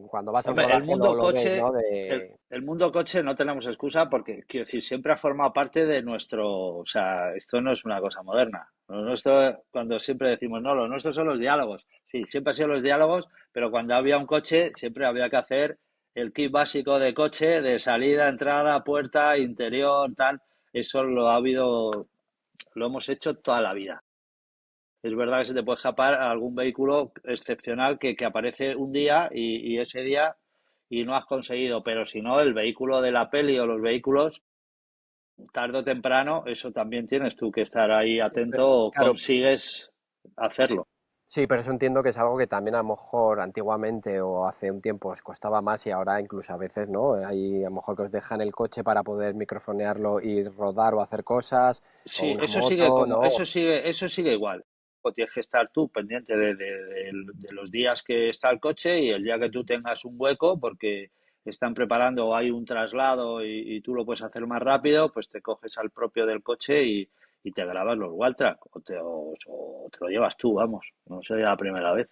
Cuando vas a un Hombre, el rodaje mundo lo ves, ¿no? coche, el mundo coche no tenemos excusa porque, quiero decir, siempre ha formado parte de nuestro, o sea, esto no es una cosa moderna. Lo nuestro, cuando siempre decimos, no, lo nuestro son los diálogos. Sí, siempre han sido los diálogos, pero cuando había un coche siempre había que hacer el kit básico de coche, de salida, entrada, puerta, interior, tal. Eso lo hemos hecho toda la vida. Es verdad que se te puede escapar algún vehículo excepcional que aparece un día y ese día y no has conseguido, pero si no, el vehículo de la peli o los vehículos, tarde o temprano, eso también tienes tú que estar ahí atento o Claro, consigues sí, hacerlo. sí, pero eso entiendo que es algo que también a lo mejor antiguamente o hace un tiempo os costaba más y ahora incluso a veces, ¿no? Hay a lo mejor que os dejan el coche para poder microfonearlo y rodar o hacer cosas, o Sí, una moto, ¿no? eso sigue igual. O tienes que estar tú pendiente de los días que está el coche y el día que tú tengas un hueco, porque están preparando o hay un traslado y tú lo puedes hacer más rápido, pues te coges al propio del coche y te grabas los Walltrack o te lo llevas tú, vamos. No sería la primera vez.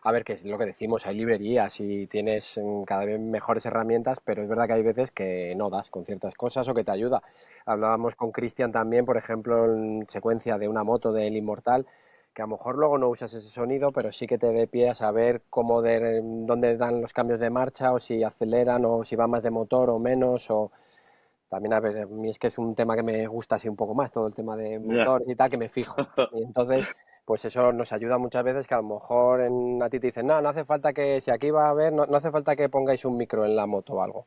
A ver, que es lo que decimos, hay librerías y tienes cada vez mejores herramientas, pero es verdad que hay veces que no das con ciertas cosas o que te ayuda. Hablábamos con Cristian también, por ejemplo, en secuencia de una moto del Inmortal, que a lo mejor luego no usas ese sonido, pero sí que te dé pie a saber dónde dan los cambios de marcha o si aceleran o si va más de motor o menos o también, a ver, a mí es que es un tema que me gusta así un poco más, todo el tema de Ya. motores y tal, que me fijo. Y entonces, pues eso nos ayuda muchas veces que a lo mejor a ti te dicen, no, no hace falta que, si aquí va a haber, no, no hace falta que pongáis un micro en la moto o algo.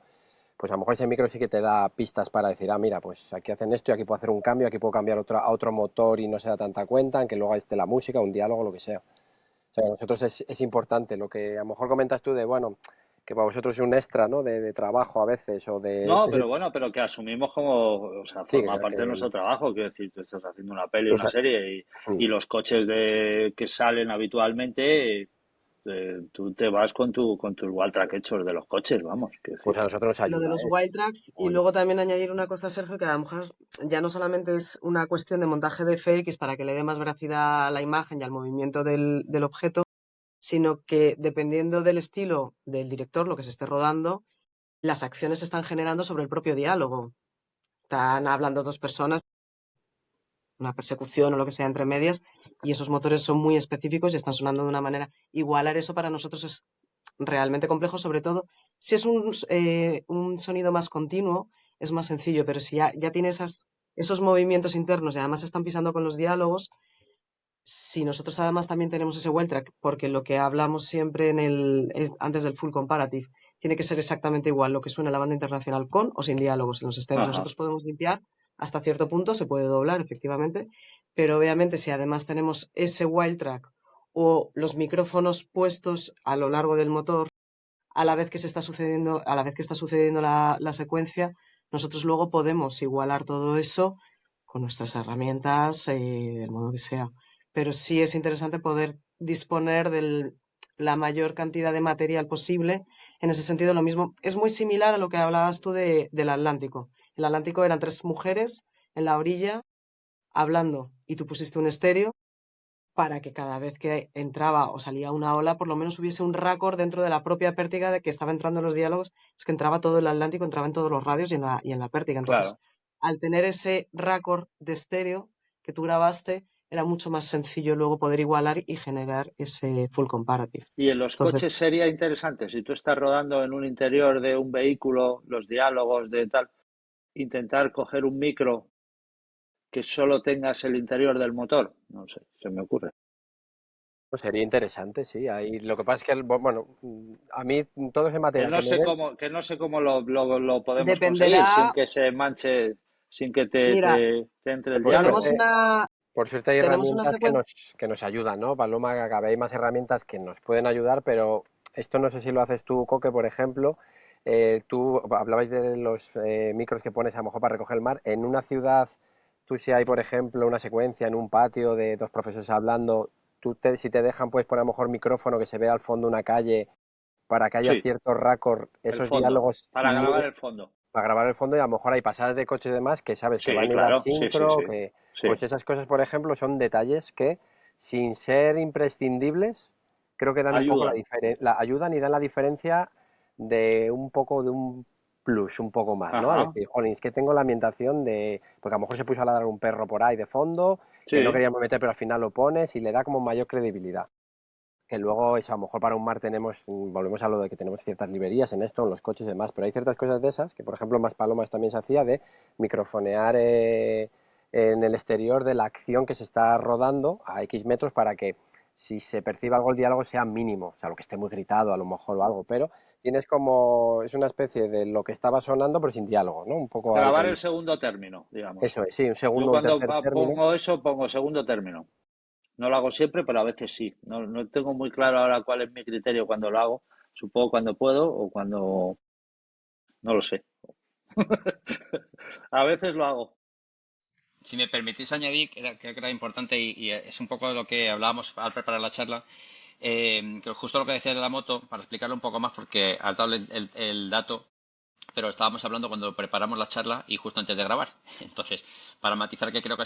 Pues a lo mejor ese micro sí que te da pistas para decir, ah, mira, pues aquí hacen esto y aquí puedo hacer un cambio, aquí puedo cambiar a otro motor y no se da tanta cuenta, en que luego esté la música, un diálogo, lo que sea. O sea, a nosotros es importante lo que a lo mejor comentas tú de, bueno, que para vosotros es un extra, ¿no? De trabajo a veces o de... No, pero bueno, pero que asumimos como, o sea, Sí, forma parte de que, nuestro trabajo, quiero decir, tú estás haciendo una peli, pues, una serie y los coches que salen habitualmente, tú te vas con tus Walltrack hechos de los coches, vamos, quiero pues decir. a nosotros nos Lo de ayuda, los ¿eh? wild tracks y Oye, luego también añadir una cosa, Sergio, que a lo mejor ya no solamente es una cuestión de montaje de FX para que le dé más veracidad a la imagen y al movimiento del objeto, sino que dependiendo del estilo del director, lo que se esté rodando, las acciones se están generando sobre el propio diálogo. Están hablando dos personas, una persecución o lo que sea entre medias, y esos motores son muy específicos y están sonando de una manera. Igualar eso para nosotros es realmente complejo, sobre todo si es un sonido más continuo, es más sencillo, pero si ya tiene esos movimientos internos y además están pisando con los diálogos, si nosotros además también tenemos ese well track, porque lo que hablamos siempre antes del full comparative, tiene que ser exactamente igual lo que suena en la banda internacional con o sin diálogos en los estéreos. Ajá. Nosotros podemos limpiar hasta cierto punto, se puede doblar efectivamente, pero obviamente si además tenemos ese wild track o los micrófonos puestos a lo largo del motor, a la vez que está sucediendo la secuencia, nosotros luego podemos igualar todo eso con nuestras herramientas, del modo que sea. Pero sí es interesante poder disponer de la mayor cantidad de material posible. En ese sentido, lo mismo es muy similar a lo que hablabas tú del Atlántico. El Atlántico eran tres mujeres en la orilla hablando y tú pusiste un estéreo para que cada vez que entraba o salía una ola, por lo menos hubiese un récord dentro de la propia pértiga de que estaba entrando en los diálogos, es que entraba todo el Atlántico, entraba en todos los radios y en la pértiga. Entonces, Claro. al tener ese récord de estéreo que tú grabaste, era mucho más sencillo luego poder igualar y generar ese full comparative. Y en los Entonces, coches sería interesante, si tú estás rodando en un interior de un vehículo, los diálogos de tal, intentar coger un micro que solo tengas el interior del motor. No sé, se me ocurre. pues sería interesante, sí. Ahí, lo que pasa es que, bueno, a mí todo ese material que me den, Que no sé cómo lo podemos conseguir sin dependerá, que se manche, sin que mira, te entre el por diálogo. tenemos una, por suerte hay tenemos una herramientas secuencia. que nos ayudan, ¿no? Paloma, que cada vez hay más herramientas que nos pueden ayudar, pero esto no sé si lo haces tú, Coque, por ejemplo. Tú hablabais de los micros que pones a lo mejor para recoger el mar. En una ciudad, tú si hay, por ejemplo, una secuencia en un patio de dos profesores hablando, si te dejan, pues poner a lo mejor micrófono que se vea al fondo una calle para que haya Sí, ciertos raccords, el esos fondo, diálogos para muy grabar el fondo. para grabar el fondo y a lo mejor hay pasadas de coches y demás que sabes que Sí, van a ir al claro, sí, sí, sincro, sí, que sí. pues esas cosas, por ejemplo, son detalles que sin ser imprescindibles, creo que dan un poco Ayudan. ayudan y dan la diferencia de un poco de un plus, un poco más, ¿no? A Ajá, decir, jolín, es que tengo la ambientación de, porque a lo mejor se puso a ladrar un perro por ahí de fondo, que no sí. queríamos meter, pero al final lo pones y le da como mayor credibilidad. que luego eso, a lo mejor para un mar tenemos, volvemos a lo de que tenemos ciertas librerías en esto, en los coches y demás, pero hay ciertas cosas de esas, que por ejemplo en Maspalomas también se hacía, de microfonear en el exterior de la acción que se está rodando a X metros para que si se percibe algo el diálogo sea mínimo, o sea, lo que esté muy gritado a lo mejor o algo, pero tienes como, es una especie de lo que estaba sonando pero sin diálogo, ¿no? Un poco ahí Grabar con, el segundo término, digamos. eso es, sí, un Yo segundo o un cuando tercer término. pongo eso, pongo segundo término. No lo hago siempre, pero a veces sí. No tengo muy claro ahora cuál es mi criterio cuando lo hago. Supongo cuando puedo o cuando... No lo sé. A veces lo hago. Si me permitís añadir, creo que era importante y es un poco lo que hablábamos al preparar la charla, que justo lo que decía de la moto, para explicarlo un poco más, porque has dado el dato, pero estábamos hablando cuando preparamos la charla y justo antes de grabar. Entonces, para matizar, que creo que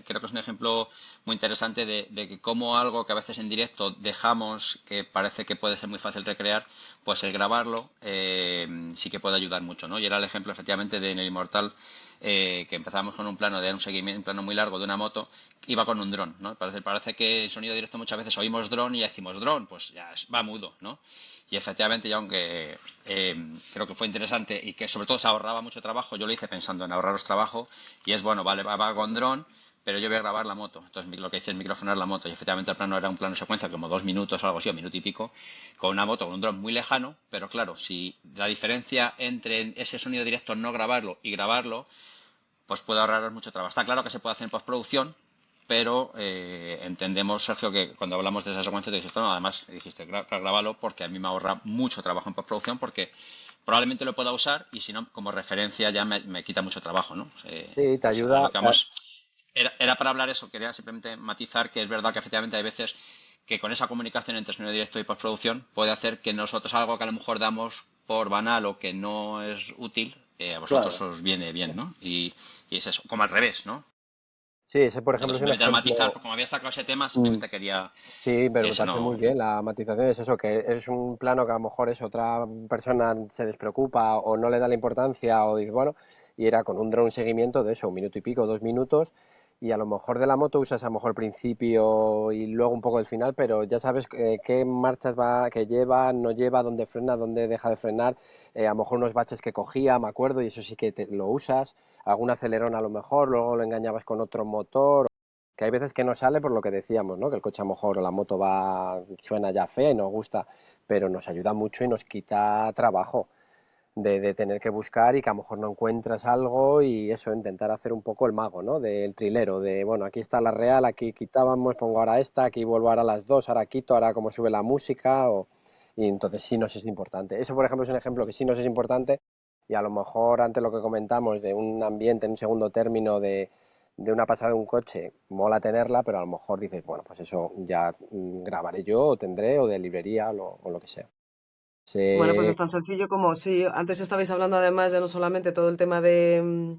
creo que es un ejemplo muy interesante de que cómo algo que a veces en directo dejamos, que parece que puede ser muy fácil recrear, pues el grabarlo sí que puede ayudar mucho, ¿no? Y era el ejemplo efectivamente de en el Inmortal, que empezamos con un plano de un seguimiento, un plano muy largo de una moto, que iba con un dron, ¿no? Parece que el sonido directo muchas veces oímos dron y ya decimos dron, pues ya va mudo, ¿no? Y efectivamente, yo aunque creo que fue interesante y que sobre todo se ahorraba mucho trabajo, yo lo hice pensando en ahorraros trabajo y es bueno, vale, va con dron, pero yo voy a grabar la moto. Entonces lo que hice es microfonar la moto y efectivamente el plano era un plano secuencia como 2 minutos o algo así, 1 minuto y pico, con una moto, con un dron muy lejano, pero claro, si la diferencia entre ese sonido directo no grabarlo y grabarlo, pues puede ahorraros mucho trabajo. Está claro que se puede hacer en postproducción, pero entendemos, Sergio, que cuando hablamos de esa secuencia te dijiste, no, además dijiste, grábalo porque a mí me ahorra mucho trabajo en postproducción porque probablemente lo pueda usar y si no, como referencia ya me quita mucho trabajo, ¿no? Sí, te Pues a ayuda. lo que vamos, era para hablar eso, quería simplemente matizar que es verdad que efectivamente hay veces que con esa comunicación entre sonido directo y postproducción puede hacer que nosotros algo que a lo mejor damos por banal o que no es útil, a vosotros Claro. os viene bien, ¿no? Y es eso, como al revés, ¿no? Sí, ese por ejemplo Entonces, es un simplemente al matizar, ejemplo. porque como había sacado ese tema, mm, simplemente quería Sí, pero me eso parece muy no. bien. La matización es eso, que es un plano que a lo mejor es otra persona se despreocupa o no le da la importancia o dice, bueno, y era con un drone seguimiento de eso, 1 minuto y pico, 2 minutos, y a lo mejor de la moto usas a lo mejor el principio y luego un poco el final, pero ya sabes qué marchas va, que lleva, no lleva, dónde frena, dónde deja de frenar, a lo mejor unos baches que cogía, me acuerdo, y eso sí que lo usas, algún acelerón a lo mejor, luego lo engañabas con otro motor, que hay veces que no sale por lo que decíamos, ¿no? Que el coche a lo mejor o la moto va, suena ya fea y nos gusta, pero nos ayuda mucho y nos quita trabajo de tener que buscar y que a lo mejor no encuentras algo y eso, intentar hacer un poco el mago, ¿no? Del trilero, de, bueno, aquí está la real, aquí quitábamos, pongo ahora esta, aquí vuelvo ahora a las dos, ahora quito, ahora cómo sube la música, y entonces sí nos es importante. Eso, por ejemplo, es un ejemplo que sí nos es importante y a lo mejor ante lo que comentamos de un ambiente en un segundo término de una pasada de un coche, mola tenerla, pero a lo mejor dices, bueno, pues eso ya grabaré yo, o tendré, o de librería, o lo que sea. Bueno, pues es Se, tan sencillo como, sí, antes estabais hablando además ya no solamente todo el tema de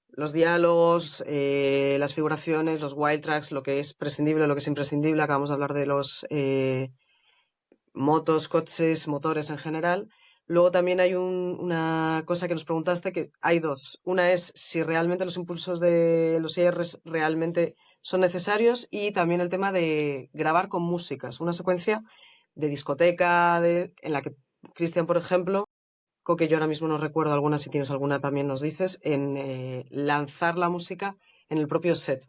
los diálogos, las figuraciones, los wild tracks, lo que es prescindible, lo que es imprescindible, acabamos de hablar de los motos, coches, motores en general. Luego también hay una cosa que nos preguntaste, que hay dos. Una es si realmente los impulsos de los IRs realmente son necesarios y también el tema de grabar con músicas, una secuencia de discoteca en la que Cristian, por ejemplo, que yo ahora mismo no recuerdo alguna, si tienes alguna también nos dices, en lanzar la música en el propio set,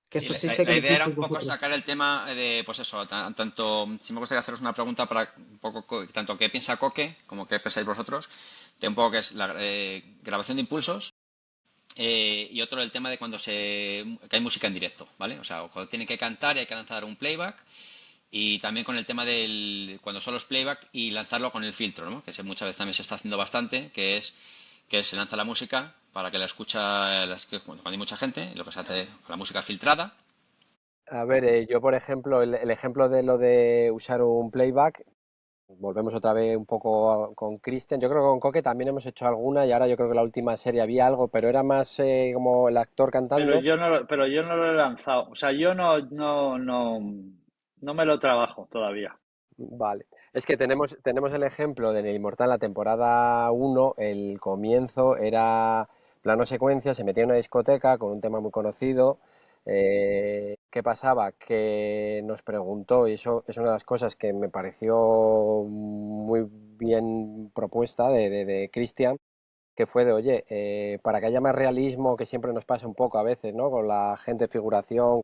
que Sí, esto la, sí la- sé que la lo idea era hicisteis un poco vosotros. sacar el tema de, pues eso, tanto, si me gustaría haceros una pregunta para un poco, tanto qué piensa Coque como qué pensáis vosotros, de un poco que es la grabación de impulsos y otro el tema de que hay música en directo, ¿vale? O sea, cuando tienen que cantar y hay que lanzar un playback y también con el tema del cuando solo es playback y lanzarlo con el filtro, ¿no? Que muchas veces también se está haciendo bastante, que se lanza la música para que la escucha cuando hay mucha gente, lo que se hace con la música filtrada. a ver, yo por ejemplo, el ejemplo de lo de usar un playback, volvemos otra vez un poco con Kristen. Yo creo que con Coque también hemos hecho alguna y ahora yo creo que la última serie había algo, pero era más como el actor Pero cantando. pero yo no lo he lanzado. O sea, yo no me lo trabajo todavía. Vale. Es que tenemos el ejemplo de en el Inmortal, la temporada uno, el comienzo era plano secuencia, se metía en una discoteca con un tema muy conocido, ¿Qué pasaba? Que nos preguntó, y eso es una de las cosas que me pareció muy bien propuesta de Cristian, que fue de, oye, para que haya más realismo, que siempre nos pasa un poco a veces, ¿no? Con la gente de figuración,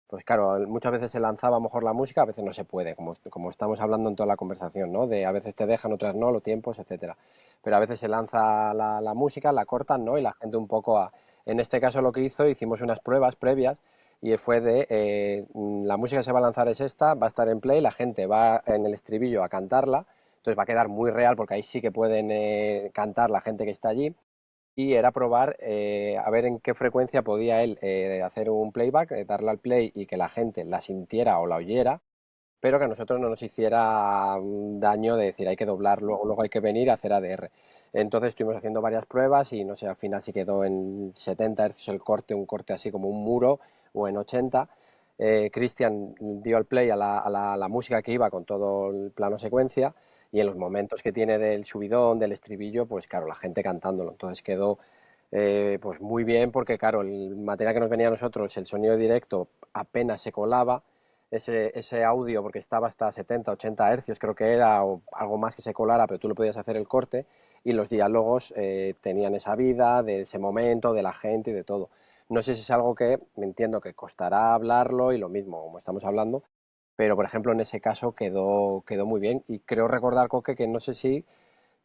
pues claro, muchas veces se lanzaba a lo mejor la música, a veces no se puede, como estamos hablando en toda la conversación, ¿no? De a veces te dejan, otras no, los tiempos, etcétera. Pero a veces se lanza la música, la cortan, ¿no? Y la gente un poco a... En este caso lo que hicimos unas pruebas previas y fue de la música que se va a lanzar es esta, va a estar en play, la gente va en el estribillo a cantarla, entonces va a quedar muy real porque ahí sí que pueden cantar la gente que está allí y era probar a ver en qué frecuencia podía él hacer un playback, darle al play y que la gente la sintiera o la oyera, pero que a nosotros no nos hiciera un daño de decir hay que doblar, luego hay que venir a hacer ADR. Entonces estuvimos haciendo varias pruebas y no sé, al final sí quedó en 70 Hz el corte, un corte así como un muro, o en 80. Cristian dio el play a la música que iba con todo el plano secuencia y en los momentos que tiene del subidón, del estribillo, pues claro, la gente cantándolo. Entonces quedó pues muy bien porque claro, el material que nos venía a nosotros, el sonido directo apenas se colaba, ese audio, porque estaba hasta 70, 80 hercios, creo que era, o algo más que se colara, pero tú lo podías hacer el corte, y los diálogos tenían esa vida de ese momento, de la gente y de todo. No sé si es algo que me entiendo que costará hablarlo y lo mismo, como estamos hablando, pero por ejemplo en ese caso quedó muy bien. Y creo recordar, Coque, que no sé si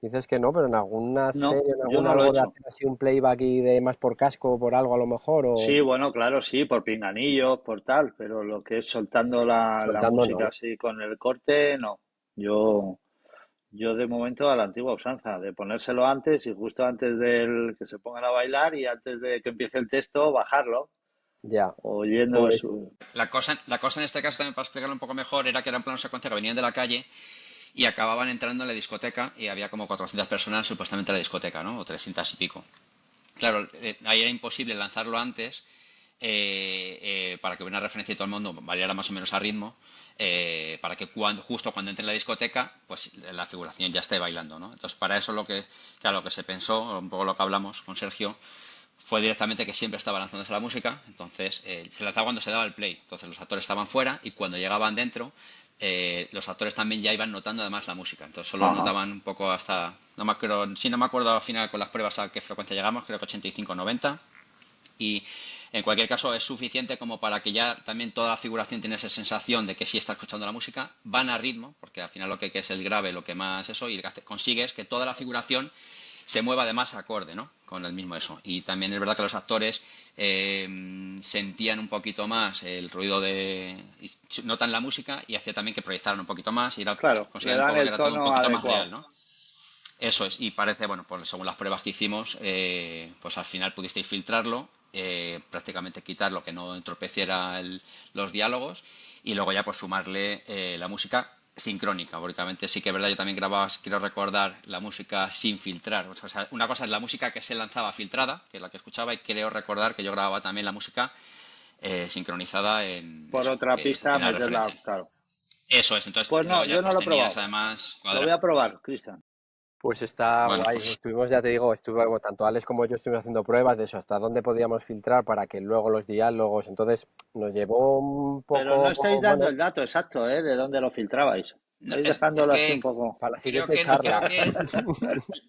dices que no, pero en alguna No, serie, en yo algún no lo he algo de hecho. hacer así un playback y de más por casco o por algo a lo mejor, o Sí, bueno, claro, sí, por pinganillos, por tal, pero lo que es soltando la soltando no, música ¿no? así con el corte, no. Yo, yo de momento a la antigua usanza, de ponérselo antes y justo antes del que se pongan a bailar y antes de que empiece el texto, bajarlo, Ya, oyendo pues su... La cosa en este caso, también para explicarlo un poco mejor, era que era un plano secuencia que venían de la calle y acababan entrando en la discoteca y había como 400 personas supuestamente en la discoteca, ¿no? O 300 y pico. Claro, ahí era imposible lanzarlo antes para que hubiera una referencia y todo el mundo valiera más o menos a ritmo, para que justo cuando entre en la discoteca, pues la figuración ya esté bailando, ¿no? Entonces, para eso claro, lo que se pensó, un poco lo que hablamos con Sergio, fue directamente que siempre estaba lanzándose la música, entonces se lanzaba cuando se daba el play, entonces los actores estaban fuera y cuando llegaban dentro, los actores también ya iban notando además la música, entonces solo Ajá. notaban un poco hasta, no me acuerdo al final con las pruebas a qué frecuencia llegamos, creo que 85-90, y en cualquier caso es suficiente como para que ya también toda la figuración tiene esa sensación de que sí está escuchando la música, van a ritmo, porque al final lo que es el grave, lo que más eso, y lo que consigue es que toda la figuración se mueva además acorde, ¿no? Con el mismo eso. Y también es verdad que los actores sentían un poquito más el ruido notan la música y hacía también que proyectaran un poquito más y Claro, le conseguían un dan poco que el era todo un tono poquito más adecuado. real, ¿no? Eso es, y parece, bueno, pues según las pruebas que hicimos, pues al final pudisteis filtrarlo, prácticamente quitar lo que no entorpeciera los diálogos y luego ya pues sumarle la música sincrónica. Básicamente sí que es verdad, yo también grababa, quiero recordar, la música sin filtrar. O sea, una cosa es la música que se lanzaba filtrada, que es la que escuchaba, y creo recordar que yo grababa también la música sincronizada en Por eso, otra que pista, tiene la meterla, referencia. claro. Eso es, entonces Pues no, luego yo ya no pues lo he tenías probado. además Lo voy cuadra. a probar, Cristian. pues está Bueno, guay. pues Estuvimos, ya te digo, tanto Alex como yo estuvimos haciendo pruebas de eso, hasta dónde podíamos filtrar para que luego los diálogos, entonces nos llevó un Pero no poco, estáis dando bueno, el dato exacto, ¿eh? De dónde lo filtrabais. no, Estáis es dejándolo así un que poco. para la creo siguiente que no, creo charla. que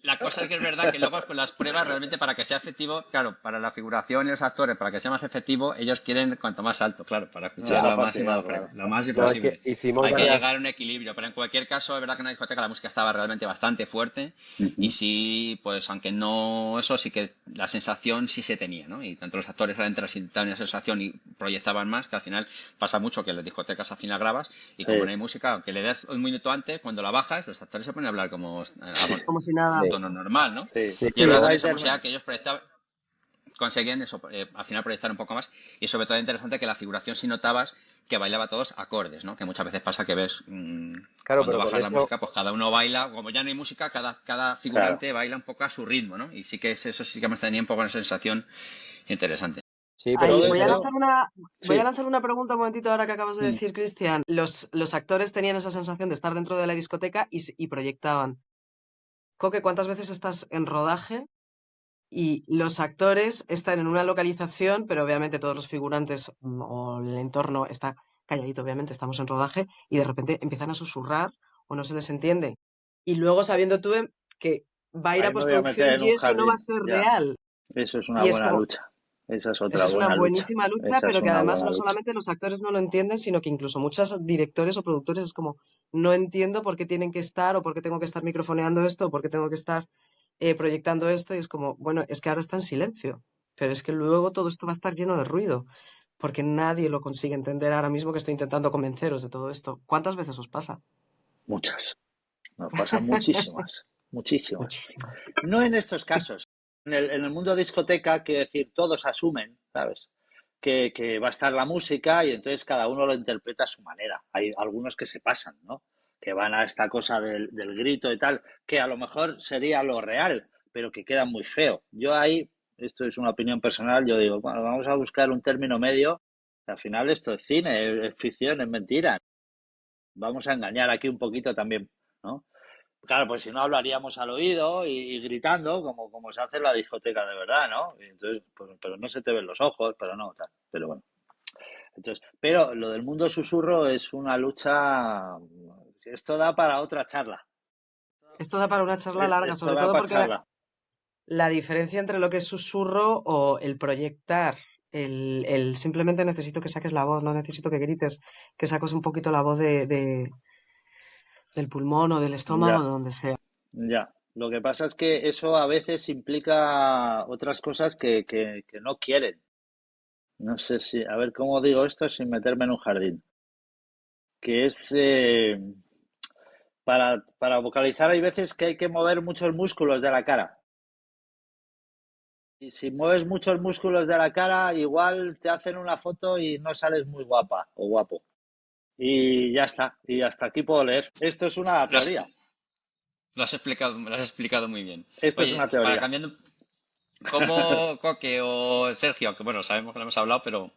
la cosa es que es verdad que luego con las pruebas realmente para que sea efectivo, claro, para la figuración y los actores, para que sea más efectivo, ellos quieren cuanto más alto, claro, para escuchar Esa Ya, posibilidad, claro. lo más no, es que posible. hicimos Hay que varias, llegar a un equilibrio, pero en cualquier caso es verdad que en la discoteca la música estaba realmente bastante fuerte y Ujú. sí, pues aunque no eso, sí que la sensación sí se tenía, ¿no? Y tanto los actores realmente transmitaban una sensación y proyectaban más, que al final pasa mucho que en las discotecas al final grabas y como no Sí. hay música, aunque le das un minuto antes, cuando la bajas, los actores se ponen a hablar como Como si nada. un sí, tono normal, ¿no? Sí, sí, Y es sí, verdad pero también vais esa del... música que ellos proyectaban, conseguían eso, al final proyectar un poco más. Y sobre todo interesante que la figuración sí notabas que bailaba todos acordes, ¿no? Que muchas veces pasa que ves, claro, cuando pero con bajas la eso, música, pues cada uno baila, como ya no hay música, cada Claro. figurante baila un poco a su ritmo, ¿no? Y sí que eso sí que me tenía un poco una sensación interesante. sí, pero Ahí, Todo con voy a eso, esto, lanzar una, voy a sí. lanzar una pregunta un momentito ahora que acabas de Mm. decir, Cristian. Los actores tenían esa sensación de estar dentro de la discoteca y proyectaban. Coque, ¿cuántas veces estás en rodaje y los actores están en una localización, pero obviamente todos los figurantes o el entorno está calladito, obviamente estamos en rodaje, y de repente empiezan a susurrar o no se les entiende. Y luego sabiendo tú que va a ir a Ahí me voy a postproducción meter en y un eso no va a jardín. ser Ya, real. eso es una Y es buena como, lucha. Esa es esa otra es una buena lucha. buenísima lucha, Esa es pero que una además buena no lucha. solamente los actores no lo entienden, sino que incluso muchos directores o productores es como, no entiendo por qué tienen que estar o por qué tengo que estar microfoneando esto o por qué tengo que estar proyectando esto y es como, bueno, es que ahora está en silencio, pero es que luego todo esto va a estar lleno de ruido, porque nadie lo consigue entender ahora mismo que estoy intentando convenceros de todo esto. ¿Cuántas veces os pasa? Muchas. Nos pasan muchísimas. Muchísimas. Muchísimas. No en estos casos. En el mundo discoteca, quiero decir, todos asumen, ¿sabes? Que va a estar la música y entonces cada uno lo interpreta a su manera. Hay algunos que se pasan, ¿no? Que van a esta cosa del grito y tal, que a lo mejor sería lo real, pero que queda muy feo. Yo ahí, esto es una opinión personal, yo digo, bueno, vamos a buscar un término medio. Al final esto es cine, es ficción, es mentira. Vamos a engañar aquí un poquito también, ¿no? Claro, pues si no hablaríamos al oído y gritando, como se hace en la discoteca de verdad, ¿no? Y entonces, pues, pero no se te ven los ojos, pero no, tal. Pero bueno. Entonces, pero lo del mundo susurro es una lucha. Esto da para otra charla. Esto da para una charla larga, Esto sobre da todo para porque charla. la diferencia entre lo que es susurro o el proyectar, el simplemente necesito que saques la voz, no necesito que grites, que saques un poquito la voz del pulmón o del estómago, Ya, de donde sea. ya. Lo que pasa es que eso a veces implica otras cosas que no quieren. No sé si, a ver cómo digo esto sin meterme en un jardín. Que es, para vocalizar hay veces que hay que mover muchos músculos de la cara. Y si mueves muchos músculos de la cara, igual te hacen una foto y no sales muy guapa o guapo. Y ya está. Y hasta aquí puedo leer. Esto es una Lo has, teoría. me lo has explicado muy bien. Esto es Oye, una para teoría. cambiando, ¿cómo Coque o Sergio, que bueno, sabemos que lo hemos hablado, pero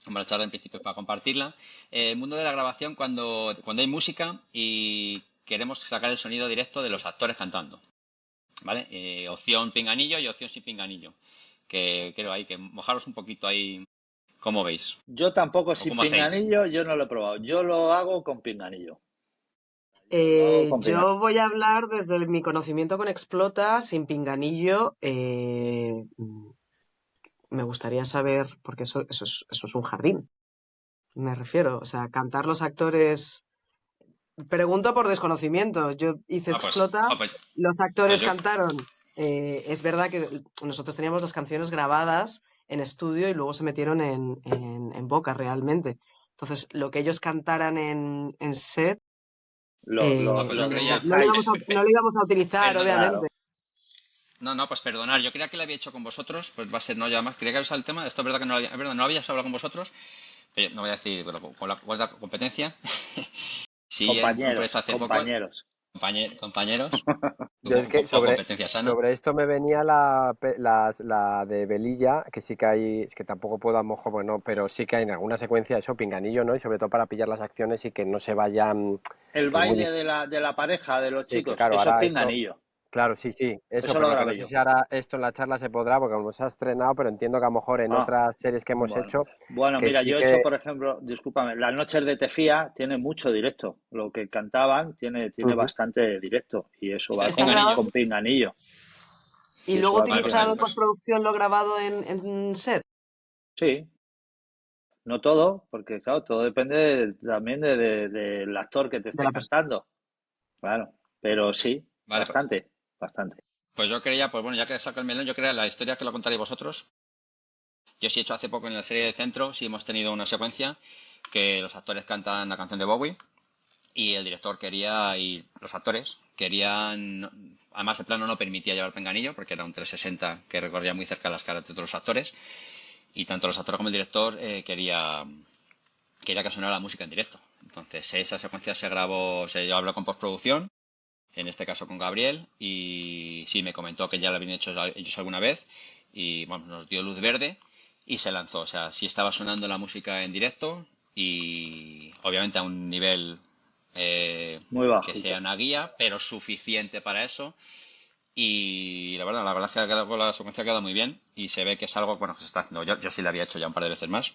como la charla en principio para compartirla, el mundo de la grabación cuando hay música y queremos sacar el sonido directo de los actores cantando, ¿vale? Opción pinganillo y opción sin pinganillo, que creo hay que mojaros un poquito ahí, ¿cómo veis? Yo tampoco ¿O sin cómo hacéis? pinganillo, yo no lo he probado. Yo lo hago con pinganillo. Yo lo hago con pinganillo. Yo voy a hablar desde mi conocimiento con Explota, sin pinganillo. Me gustaría saber, porque eso es un jardín, me refiero. O sea, cantar los actores. Pregunto por desconocimiento. Yo hice Ah, pues, Explota, ah, pues, los pues actores yo, cantaron. Es verdad que nosotros teníamos las canciones grabadas en estudio y luego se metieron en boca realmente. Entonces, lo que ellos cantaran en set, pues yo no, creía, no lo Modificáis. no lo íbamos a utilizar, perdón, obviamente. Claro. no, pues perdonar, yo creía que lo había hecho con vosotros, pues va a ser no ya más, creía que habéis el tema, esto es verdad que no lo había, es verdad, no lo habías hablado con vosotros, pero no voy a decir, bueno, con la guarda competencia, sí, en un Compañeros, proyecto hace poco, compañeros. compañeros, Yo es que con competencia sana. sobre esto me venía la de Velilla, que sí que hay, es que tampoco puedo a lo mejor, bueno, pero sí que hay en alguna secuencia eso, pinganillo, ¿no? Y sobre todo para pillar las acciones y que no se vayan, El que es muy baile difícil, de la pareja, de los que chicos, claro, eso es ahora esto, pinganillo. claro, sí, sí, eso, Eso lo pero lo que no grabé sé yo. si ahora esto en la charla se podrá, porque como se ha estrenado, pero entiendo que a lo mejor en Ah, otras series que hemos bueno. hecho, Bueno, que mira, sí yo he hecho, que, por ejemplo, discúlpame, Las noches de Tefía tiene mucho directo. Lo que cantaban tiene ujú. bastante directo. Y eso Y va tenéis Está con, pinganillo. grabado con pinganillo. y Y eso luego va Vale, con pues, utilizaron en pinganillo. pues postproducción lo grabado en set. Sí, no todo, porque claro, todo depende también del actor que te De esté la cantando. Claro, pero sí, vale, bastante, bastante. pues yo creía, pues bueno, ya que saco el melón, yo creía la historia que lo contaréis vosotros. Yo sí he hecho hace poco en la serie de Centro, sí hemos tenido una secuencia que los actores cantan la canción de Bowie y el director quería, y los actores querían, además el plano no permitía llevar pinganillo porque era un 360 que recorría muy cerca las caras de todos los actores y tanto los actores como el director quería que sonara la música en directo. Entonces esa secuencia se grabó, yo hablé con postproducción, en este caso con Gabriel, y sí, me comentó que ya lo habían hecho ellos alguna vez y bueno, nos dio luz verde y se lanzó. O sea, sí estaba sonando la música en directo y obviamente a un nivel Muy que sea bajito. una guía, pero suficiente para eso. Y la verdad es que la secuencia ha quedado muy bien y se ve que es algo, bueno, que se está haciendo. Yo sí la había hecho ya un par de veces más.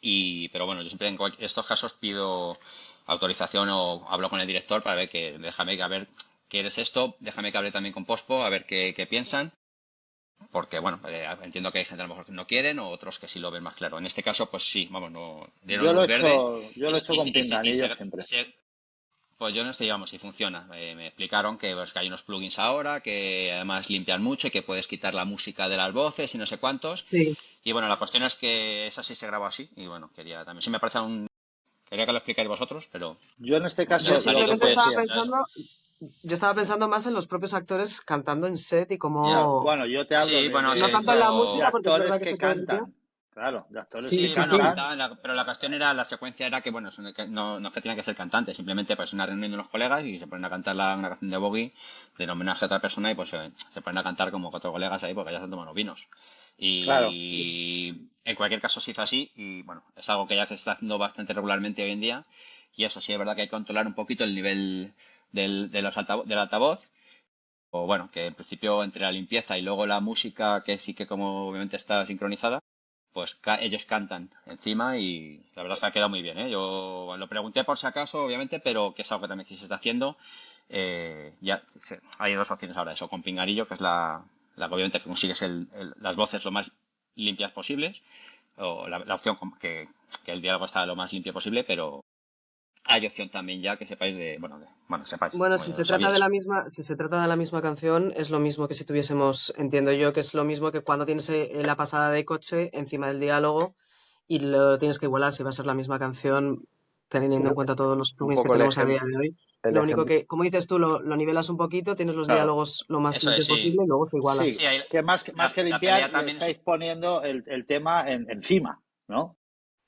Pero bueno, yo siempre en estos casos pido autorización o hablo con el director para ver que déjame que a ver qué eres esto, déjame que hable también con Pospo a ver qué piensan, porque bueno, entiendo que hay gente a lo mejor que no quieren o otros que sí lo ven más claro. En este caso, pues sí, vamos, no dieron luz verde Yo lo he hecho con y pinganillos siempre. pues yo no sé, digamos, si funciona. Me explicaron que, pues, que hay unos plugins ahora que además limpian mucho y que puedes quitar la música de las voces y no sé cuántos. Sí. Y bueno, la cuestión es que esa sí se grabó así. Y bueno, quería también, sí me parece quería que lo explicáis vosotros, pero Yo en este como caso ya Yo han salido, simplemente pues, yo estaba pensando más en los propios actores cantando en set y ya. cómo, bueno, yo te hablo Sí, bueno, no se tanto en la de música, hizo. porque es verdad actores que que se puede limpiar. cantan. Claro, de actores que Sí, Sí, sí, bueno, sí. cantan. cantaban, pero la cuestión era, la secuencia era que, bueno, no es que tenía que ser cantante, simplemente pues una reunión de unos colegas y se ponen a cantar una canción de Bowie de homenaje a otra persona y pues se ponen a cantar como cuatro colegas ahí porque ya se han tomado los vinos. Claro. Y en cualquier caso se hizo así y bueno, es algo que ya se está haciendo bastante regularmente hoy en día y eso sí es verdad que hay que controlar un poquito el nivel del altavoz o bueno, que en principio entre la limpieza y luego la música que sí que como obviamente está sincronizada pues ellos cantan encima y la verdad es que ha quedado muy bien, ¿eh? Yo lo pregunté por si acaso, obviamente, pero que es algo que también sí se está haciendo. Hay dos opciones ahora, eso con Pinganillo, que es la que obviamente que consigues las voces lo más limpias posibles, o la opción que el diálogo está lo más limpio posible, pero hay opción también ya que sepáis bueno, sepáis, Bueno, como ya lo sabíais. si se trata de la misma canción, es lo mismo que si tuviésemos, entiendo yo que es lo mismo que cuando tienes la pasada de coche encima del diálogo y lo tienes que igualar si va a ser la misma canción, Sí, teniendo en cuenta todos los un plugins que poco tenemos a día de hoy. el Lo único ejemplo. que, como dices tú, lo nivelas un poquito, tienes los Claro. diálogos lo más Eso es, limpios sí. posible y luego se igualan. Sí, Sí, hay, que más que la limpiar, pelea le también es estáis poniendo el tema encima, ¿no?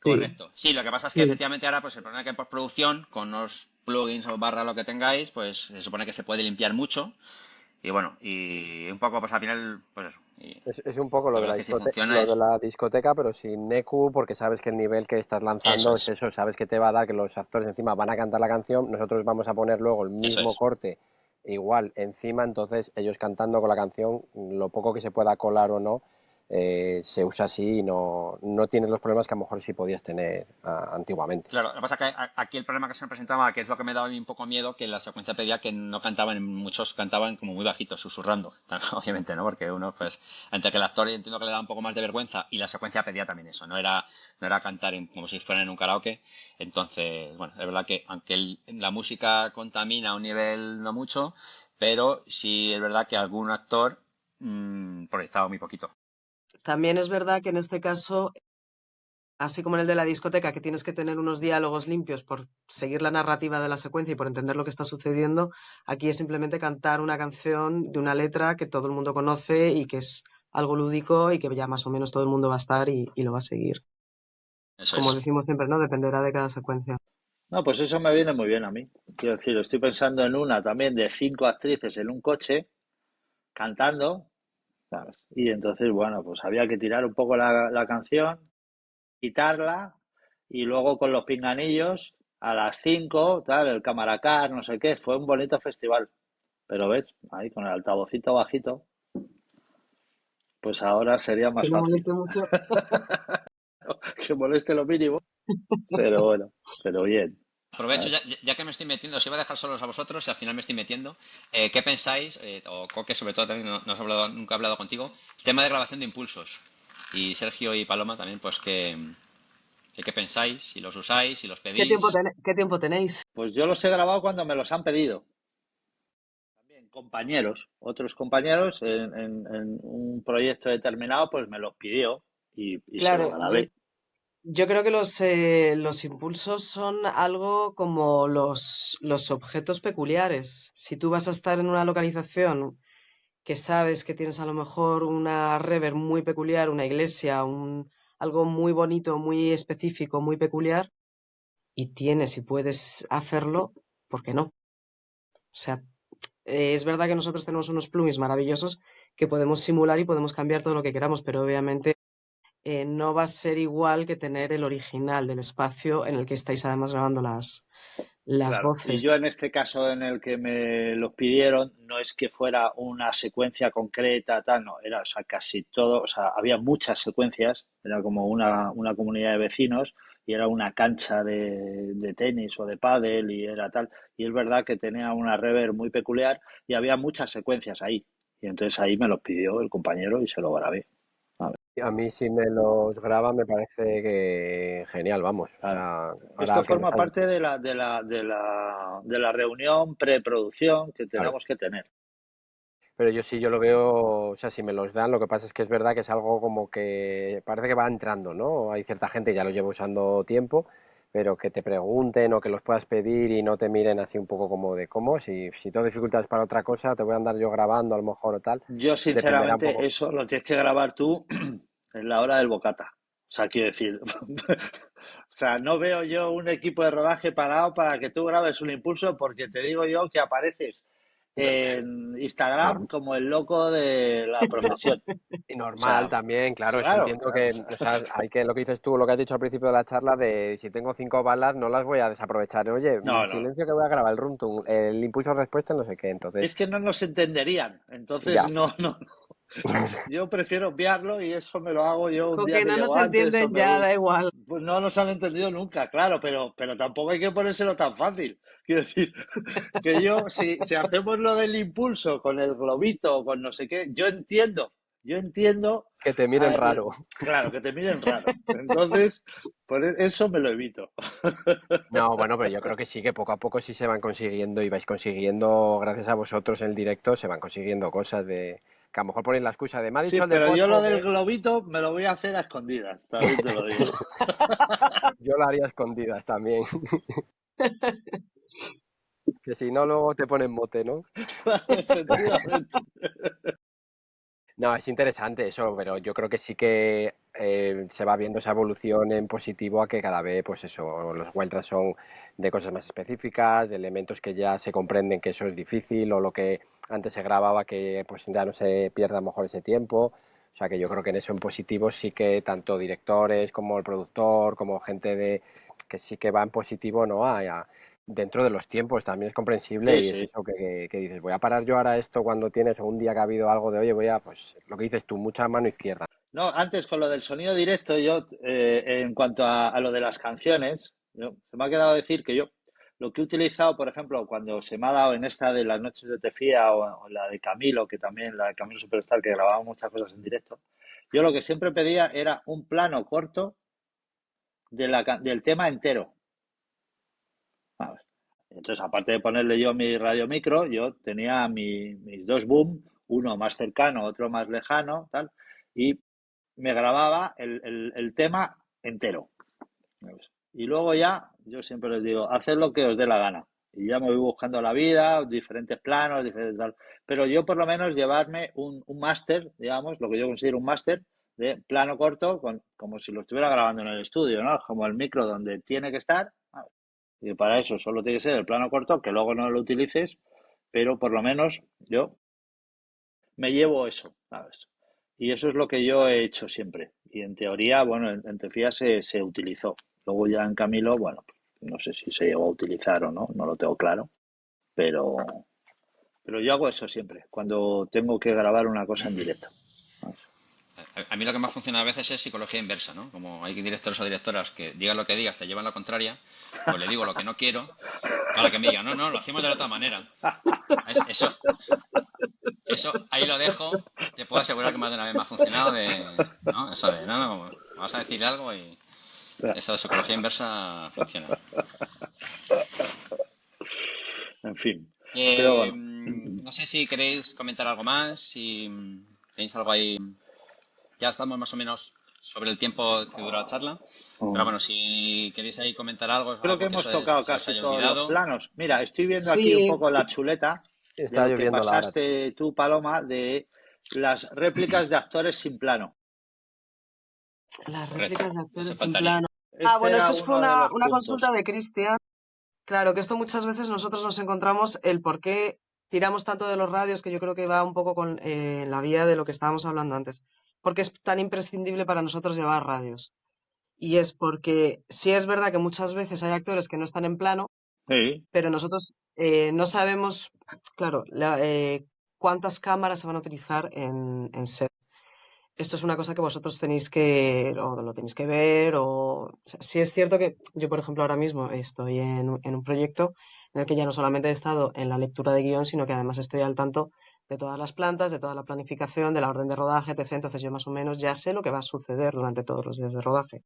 Sí, correcto. Sí, lo que pasa es que sí. efectivamente ahora, pues el problema es que en postproducción, con los plugins o barra lo que tengáis, pues se supone que se puede limpiar mucho. Y bueno, y un poco, pues al final, pues eso. Y Es un poco la verdad es que si funciona lo de es la discoteca, pero sin EQ, porque sabes que el nivel que estás eso lanzando es es, eso, sabes que te va a dar, que los actores encima van a cantar la canción, nosotros vamos a poner luego el eso mismo es. corte igual encima, entonces ellos cantando con la canción, lo poco que se pueda colar o no, se usa así y no tienes los problemas que a lo mejor sí podías tener antiguamente. Claro, lo que pasa es que aquí el problema que se me presentaba, que es lo que me daba a mí un poco miedo, que la secuencia pedía que no cantaban, muchos cantaban como muy bajito, susurrando, obviamente, ¿no? Porque uno, pues, entre que el actor entiendo que le da un poco más de vergüenza y la secuencia pedía también eso, no era cantar como si fuera en un karaoke. Entonces, bueno, es verdad que aunque la música contamina a un nivel no mucho, pero sí es verdad que algún actor proyectaba muy poquito. También es verdad que en este caso, así como en el de la discoteca, que tienes que tener unos diálogos limpios por seguir la narrativa de la secuencia y por entender lo que está sucediendo, aquí es simplemente cantar una canción de una letra que todo el mundo conoce y que es algo lúdico y que ya más o menos todo el mundo va a estar y lo va a seguir. Eso Como es. decimos siempre, ¿no? Dependerá de cada secuencia. No, pues eso me viene muy bien a mí. Quiero decir, estoy pensando en una también de 5 actrices en un coche cantando, ¿sabes? Y entonces, bueno, pues había que tirar un poco la canción, quitarla y luego con los pinganillos a las 5 tal, el Camaracar, no sé qué, fue un bonito festival. Pero ves, ahí con el altavocito bajito, pues ahora sería Que más no fácil. moleste mucho. Que moleste lo mínimo, pero bueno, pero bien. Aprovecho, ¿Sabes? ya que me estoy metiendo, os iba a dejar solos a vosotros y al final me estoy metiendo. ¿Qué pensáis, o Coque sobre todo también, no has hablado, nunca he hablado contigo, el tema de grabación de impulsos? Y Sergio y Paloma también, pues ¿qué pensáis? Si los usáis, si los pedís. ¿Qué tiempo tenéis? Pues yo los he grabado cuando me los han pedido. También compañeros, otros compañeros en un proyecto determinado, pues me los pidió y se los Claro, grabé. yo creo que los impulsos son algo como los objetos peculiares. Si tú vas a estar en una localización que sabes que tienes a lo mejor una reverb muy peculiar, una iglesia, algo muy bonito, muy específico, muy peculiar, y tienes y puedes hacerlo, ¿por qué no? O sea, es verdad que nosotros tenemos unos plugins maravillosos que podemos simular y podemos cambiar todo lo que queramos, pero obviamente no va a ser igual que tener el original del espacio en el que estáis además grabando las Claro, y voces. yo en este caso en el que me los pidieron, no es que fuera una secuencia concreta, tal, no, era, o sea, casi todo, o sea, había muchas secuencias, era como una comunidad de vecinos y era una cancha de tenis o de pádel y era tal, y es verdad que tenía una reverb muy peculiar y había muchas secuencias ahí, y entonces ahí me los pidió el compañero y se lo grabé. A mí si me los graba me parece que genial, vamos. O Claro. sea, Esto ahora que lo forma estás parte de la reunión preproducción que claro. tenemos que tener. Pero yo sí, yo lo veo, o sea, si me los dan, lo que pasa es que es verdad que es algo como que parece que va entrando, ¿no? Hay cierta gente que ya lo lleva usando tiempo, pero que te pregunten o que los puedas pedir y no te miren así un poco como de cómo, si tengo dificultades para otra cosa, te voy a andar yo grabando a lo mejor o tal, Yo, dependerá un sinceramente, poco. eso lo tienes que grabar tú en la hora del bocata. O sea, quiero decir, o sea, no veo yo un equipo de rodaje parado para que tú grabes un impulso porque te digo yo que apareces en Instagram Normal. como el loco de la profesión. Y O normal sea, también, claro, eso claro, entiendo claro. que, O sea, o sea, hay que, lo que dices tú, lo que has dicho al principio de la charla, de si tengo 5 balas, no las voy a desaprovechar. Oye, no, no. silencio que voy a grabar el runtum, el impulso respuesta, no sé qué, entonces, Es que no nos entenderían. Entonces, ya. no, no. Yo prefiero obviarlo y eso me lo hago yo un Con día que que no nos llego antes o entienden me ya, voy. da igual. Pues no nos han entendido nunca, claro, pero tampoco hay que ponérselo tan fácil. Quiero decir, que yo, si hacemos lo del impulso con el globito o con no sé qué, yo entiendo, Que te miren a- raro. claro, que te miren raro. Entonces, eso me lo evito. No, bueno, pero yo creo que sí, que poco a poco sí se van consiguiendo y vais consiguiendo, gracias a vosotros en el directo, se van consiguiendo cosas de que a lo mejor ponéis la excusa de me ha Sí, dicho el de pero yo lo post-pro del que globito me lo voy a hacer a escondidas, también te lo digo. yo lo haría a escondidas también, que si no luego te ponen mote, ¿no? Efectivamente. No, es interesante eso, pero yo creo que sí que se va viendo esa evolución en positivo a que cada vez, pues eso, los vueltas son de cosas más específicas, de elementos que ya se comprenden que eso es difícil o lo que antes se grababa que pues ya no se pierda a lo mejor ese tiempo. O sea que yo creo que en eso en positivo sí que tanto directores como el productor, como gente de que sí que va en positivo, ¿no? Dentro de los tiempos también es comprensible Sí, y es sí. eso que dices, voy a parar yo ahora esto cuando tienes un día que ha habido algo de, oye, voy a, pues lo que dices tú, mucha mano izquierda. No, antes con lo del sonido directo, yo, en cuanto a lo de las canciones, se me ha quedado decir que yo lo que he utilizado, por ejemplo, cuando se me ha dado en esta de las noches de Tefía o la de Camilo, que también la de Camilo Superstar, que grababa muchas cosas en directo, yo lo que siempre pedía era un plano corto del tema entero. Vamos. Entonces, aparte de ponerle yo mi radio micro, yo tenía mis dos boom, uno más cercano, otro más lejano, tal, y me grababa el tema entero. Y luego ya, yo siempre les digo, haced lo que os dé la gana. Y ya me voy buscando la vida, diferentes planos, diferentes tal. Pero yo por lo menos llevarme un máster, digamos, lo que yo considero un máster de plano corto, como si lo estuviera grabando en el estudio, ¿no? Como el micro donde tiene que estar. Y para eso solo tiene que ser el plano corto, que luego no lo utilices, pero por lo menos yo me llevo eso, ¿sabes? Y eso es lo que yo he hecho siempre. Y en teoría, bueno, en Tefía se utilizó. Luego ya en Camilo, bueno, no sé si se llegó a utilizar o no, no lo tengo claro, pero, pero yo hago eso siempre, cuando tengo que grabar una cosa en directo. ¿Sabes? A mí lo que más funciona a veces es psicología inversa, ¿no? Como hay directores o directoras que digan lo que digas, te llevan la contraria, pues le digo lo que no quiero para que me digan, no, no, lo hacemos de la otra manera. Eso ahí lo dejo. Te puedo asegurar que más de una vez me ha funcionado ¿no? Eso de, no, no, vas a decir algo y esa de psicología inversa funciona. En fin, pero Que, bueno. no sé si queréis comentar algo más, si tenéis algo ahí. Ya estamos más o menos sobre el tiempo que dura la charla. Pero Mm. bueno, si queréis ahí comentar algo, Creo que algo que hemos tocado se os casi haya todos los olvidado. planos. Mira, estoy viendo aquí un Sí, poco la chuleta de Está lo que lloviendo la hora. pasaste tú, Paloma, de las réplicas de actores sin plano. las Correcto. réplicas de Eso actores sin faltaría. plano. Ah, Este bueno, era esto fue uno de los una consulta puntos. de Cristian. Claro, que esto muchas veces nosotros nos encontramos el por qué tiramos tanto de los radios, que yo creo que va un poco con la vía de lo que estábamos hablando antes. Porque es tan imprescindible para nosotros llevar radios. Y es porque sí es verdad que muchas veces hay actores que no están en plano, Sí, pero nosotros no sabemos, claro, cuántas cámaras se van a utilizar en set. Esto es una cosa que vosotros tenéis que, o lo tenéis que ver, o sea, sí es cierto que yo, por ejemplo, ahora mismo estoy en un proyecto en el que ya no solamente he estado en la lectura de guión, sino que además estoy al tanto de todas las plantas, de toda la planificación, de la orden de rodaje, etc. Entonces yo más o menos ya sé lo que va a suceder durante todos los días de rodaje.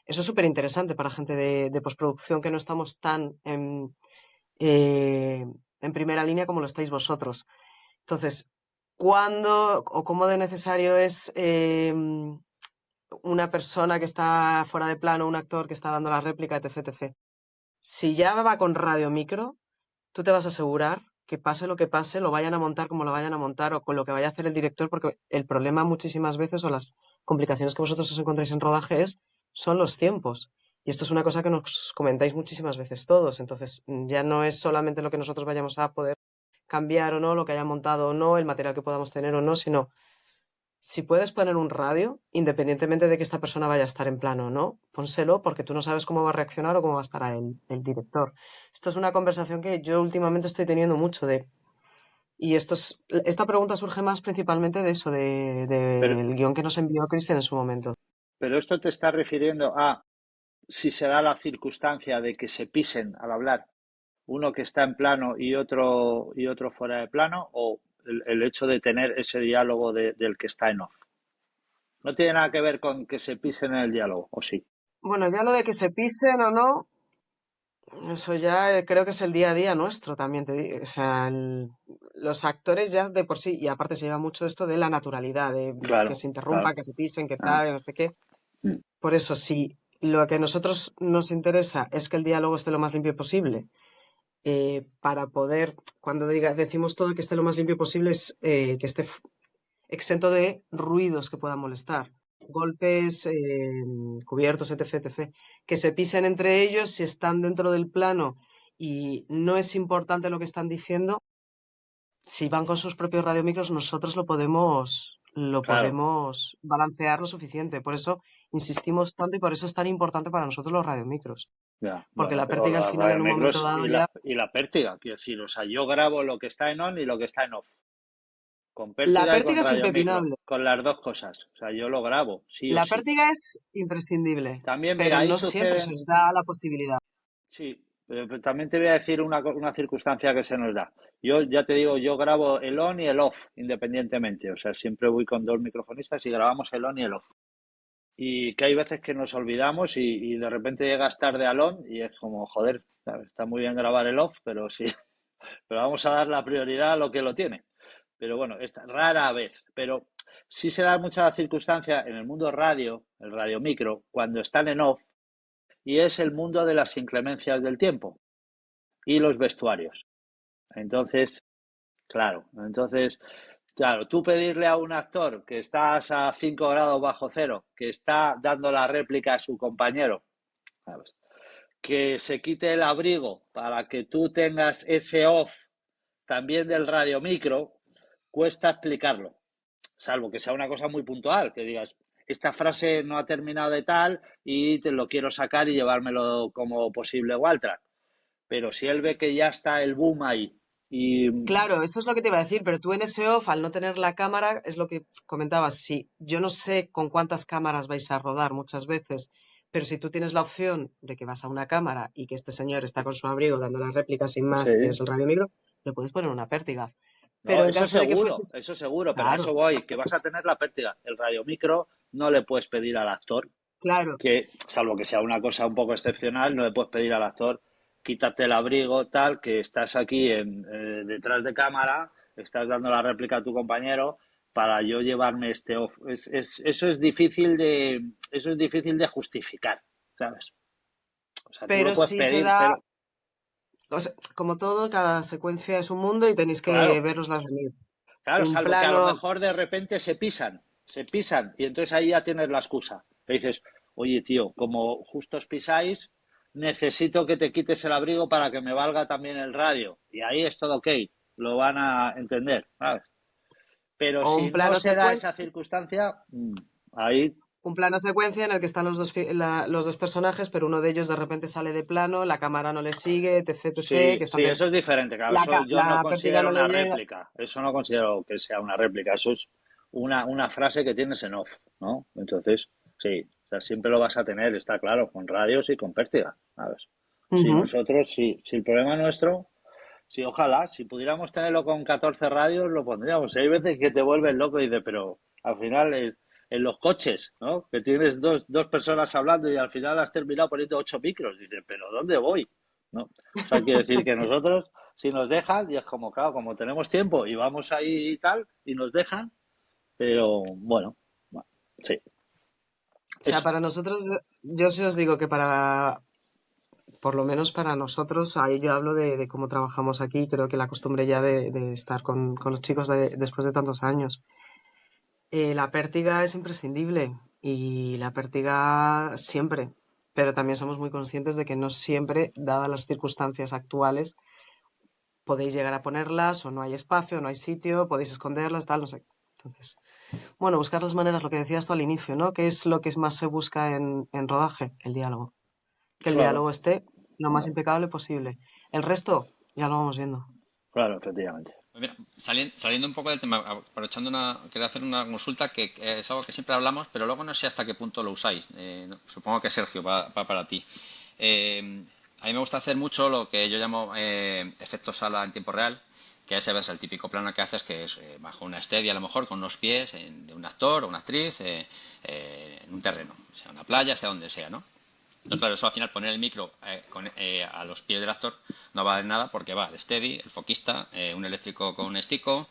Eso es súper interesante para gente de postproducción que no estamos tan eh, en primera línea como lo estáis vosotros. Entonces, ¿cuándo o cómo de necesario es una persona que está fuera de plano, un actor que está dando la réplica, etc, etc? Si ya va con radio micro, tú te vas a asegurar que pase lo que pase, lo vayan a montar como lo vayan a montar o con lo que vaya a hacer el director, porque el problema muchísimas veces o las complicaciones que vosotros os encontráis en rodaje son los tiempos. Y esto es una cosa que nos comentáis muchísimas veces todos. Entonces, ya no es solamente lo que nosotros vayamos a poder cambiar o no, lo que haya montado o no, el material que podamos tener o no, sino si puedes poner un radio, independientemente de que esta persona vaya a estar en plano o no, pónselo porque tú no sabes cómo va a reaccionar o cómo va a estar el director. Esto es una conversación que yo últimamente estoy teniendo mucho de... Y esta pregunta surge más principalmente de eso, pero, del guión que nos envió Cristian en su momento. pero esto te está refiriendo a si se da la circunstancia de que se pisen al hablar, uno que está en plano y otro fuera de plano, o el hecho de tener ese diálogo del que está en off. No tiene nada que ver con que se pisen en el diálogo, ¿o sí? Bueno, ya lo de que se pisen o no, eso ya creo que es el día a día nuestro también, te digo. O sea, los actores ya de por sí, y aparte se lleva mucho esto de la naturalidad, de que Claro, se interrumpa, claro. que se pisen, que Ah, tal, no sé qué. mm, Por eso, si lo que a nosotros nos interesa es que el diálogo esté lo más limpio posible, para poder, cuando decimos todo que esté lo más limpio posible, es que esté exento de ruidos que puedan molestar, golpes, cubiertos, etc, etc. Que se pisen entre ellos si están dentro del plano y no es importante lo que están diciendo. Si van con sus propios radiomicros, nosotros lo claro, podemos balancear lo suficiente. Por eso insistimos tanto y por eso es tan importante para nosotros los radiomicros. ya. Porque Bueno, la pero pértiga al los final, en un momento radiomicros dado, ya. y la pértiga, quiero decir, o sea, yo grabo lo que está en on y lo que está en off, con La pértiga y con pértiga es radiomicro, impepinable. con las dos cosas. O sea, yo lo grabo, sí o La sí. pértiga es imprescindible, También, pero mira, ahí no siempre se suceden, os da la posibilidad. sí, pero también te voy a decir una circunstancia que se nos da. Yo ya te digo, yo grabo el on y el off independientemente. O sea, siempre voy con dos microfonistas y grabamos el on y el off. Y que hay veces que nos olvidamos y de repente llegas tarde al on y es como, joder, está muy bien grabar el off, pero sí, pero vamos a dar la prioridad a lo que lo tiene. Pero bueno, es rara vez. Pero sí se da mucha circunstancia en el mundo radio, el radio micro, cuando están en off, y es el mundo de las inclemencias del tiempo y los vestuarios. Entonces, claro, tú pedirle a un actor que estás a 5 grados bajo cero, que está dando la réplica a su compañero, ¿sabes?, que se quite el abrigo para que tú tengas ese off también del radiomicro, cuesta explicarlo, salvo que sea una cosa muy puntual, que digas, esta frase no ha terminado de tal y te lo quiero sacar y llevármelo como posible Waltrack. Pero si él ve que ya está el boom ahí y Claro, eso es lo que te iba a decir, pero tú en ese off, al no tener la cámara, es lo que comentabas. Si yo no sé con cuántas cámaras vais a rodar muchas veces, pero si tú tienes la opción de que vas a una cámara y que este señor está con su abrigo dando la réplica sin más y tienes sí, el radio micro, le puedes poner una pértiga. no, Pero en caso de que fuese... eso seguro, pero a Claro, eso voy, que vas a tener la pértiga. El radiomicro no le puedes pedir al actor claro. que, salvo que sea una cosa un poco excepcional, no le puedes pedir al actor, quítate el abrigo, tal, que estás aquí detrás de cámara, estás dando la réplica a tu compañero para yo llevarme este off. Eso es difícil de justificar, ¿sabes? O sea, tú lo Pero puedes si se pedir, da, pero o sea, como todo, cada secuencia es un mundo y tenéis que claro, veroslas venir. claro, Un salvo que a lo plano, mejor de repente se pisan, y entonces ahí ya tienes la excusa. Le dices, oye, tío, como justo os pisáis, necesito que te quites el abrigo para que me valga también el radio. Y ahí es todo ok, lo van a entender, ¿sabes? Pero o un si no plano se da esa secuencia. circunstancia, ahí, un plano secuencia en el que están los dos personajes, pero uno de ellos de repente sale de plano, la cámara no le sigue, etc, etc, Sí, que sí, están eso es diferente, claro, eso yo no la pértiga considero no le una llega. réplica, eso no considero que sea una réplica, eso es una frase que tienes en off, ¿no? Entonces, sí, o sea, siempre lo vas a tener, está claro, con radios y con pértiga, ¿sabes? Si Ujú. nosotros, si el problema nuestro, si ojalá, si pudiéramos tenerlo con 14 radios, lo pondríamos. Hay veces que te vuelves loco y dices, pero al final en los coches, ¿no? Que tienes dos personas hablando y al final has terminado poniendo 8 micros. Dices, pero ¿dónde voy? ¿No? O sea, quiere decir que nosotros, si nos dejan, y es como, claro, como tenemos tiempo y vamos ahí y tal, y nos dejan, pero bueno, sí, O sea, eso. para nosotros, yo sí os digo que por lo menos para nosotros, ahí yo hablo de cómo trabajamos aquí, creo que la costumbre ya de estar con los chicos después de tantos años. La pértiga es imprescindible y la pértiga siempre, pero también somos muy conscientes de que no siempre, dadas las circunstancias actuales, podéis llegar a ponerlas o no hay espacio, no hay sitio, podéis esconderlas, tal, no sé. Entonces, bueno, buscar las maneras, lo que decías tú al inicio, ¿no? ¿Qué es lo que más se busca en rodaje? El diálogo. Que el Claro, diálogo esté lo más claro, impecable posible. El resto, ya lo vamos viendo. claro, efectivamente. Pues mira, saliendo un poco del tema, aprovechando quería hacer una consulta que es algo que siempre hablamos, pero luego no sé hasta qué punto lo usáis. Supongo que Sergio va para ti. A mí me gusta hacer mucho lo que yo llamo efecto sala en tiempo real, que ese es el típico plano que haces, que es bajo una steady a lo mejor, con unos pies de un actor o una actriz en un terreno, sea una playa, sea donde sea, ¿no? Entonces, claro, eso al final poner el micro a los pies del actor no va a dar nada porque va el steady, el foquista, un eléctrico con un estico,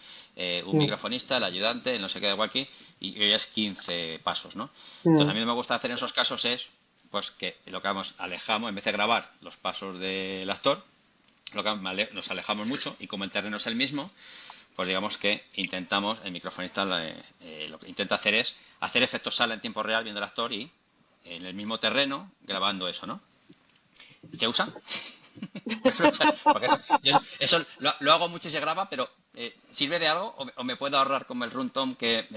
un Mm, microfonista, el ayudante, el no sé qué, de igual aquí, y hoy es 15 pasos, ¿no? Entonces, a mm, mí lo que me gusta hacer en esos casos es, pues, que lo que vamos, alejamos, en vez de grabar los pasos del actor, nos alejamos mucho y como el terreno es el mismo, pues digamos que intentamos, el microfonista lo que intenta hacer es hacer efectos sala en tiempo real viendo el actor y en el mismo terreno grabando eso, ¿no? ¿Se usa? Porque eso lo hago mucho y se graba, pero ¿sirve de algo o me puedo ahorrar como el runtime que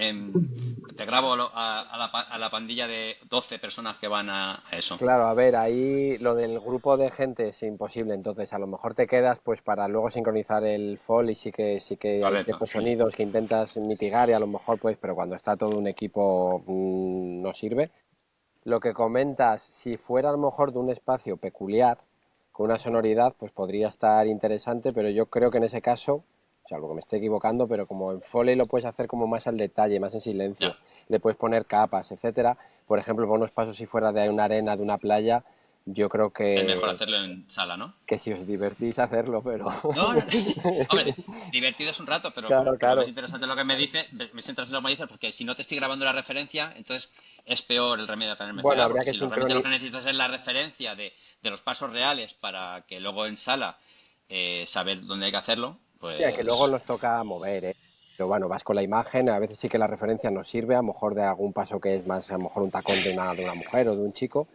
te grabo a la pandilla de 12 personas que van a eso? Claro, a ver, ahí lo del grupo de gente es imposible, entonces a lo mejor te quedas pues para luego sincronizar el fall y sí que hay Correcto, ciertos sí. sonidos que intentas mitigar y a lo mejor pues, pero cuando está todo un equipo no sirve. Lo que comentas, si fuera a lo mejor de un espacio peculiar, con una sonoridad, pues podría estar interesante, pero yo creo que en ese caso, salvo que me esté equivocando, pero como en Foley lo puedes hacer como más al detalle, más en silencio, Ya. le puedes poner capas, etcétera. Por ejemplo, por unos pasos si fuera de una arena, de una playa, yo creo Es mejor hacerlo en sala, ¿no? que si os divertís hacerlo, pero No, no. Hombre, divertido es un rato, pero claro, creo que es claro. interesante lo que me es interesante lo que me dices, porque si no te estoy grabando la referencia, entonces es peor el remedio que la Bueno, enfermedad, habría porque que si realmente lo que sincronizar. necesitas es la referencia de los pasos reales para que luego en sala saber dónde hay que hacerlo, Sí, a que luego pues nos toca mover, ¿eh? Pero bueno, vas con la imagen, a veces sí que la referencia nos sirve, a lo mejor de algún paso que es más, a lo mejor un tacón de una mujer o de un chico.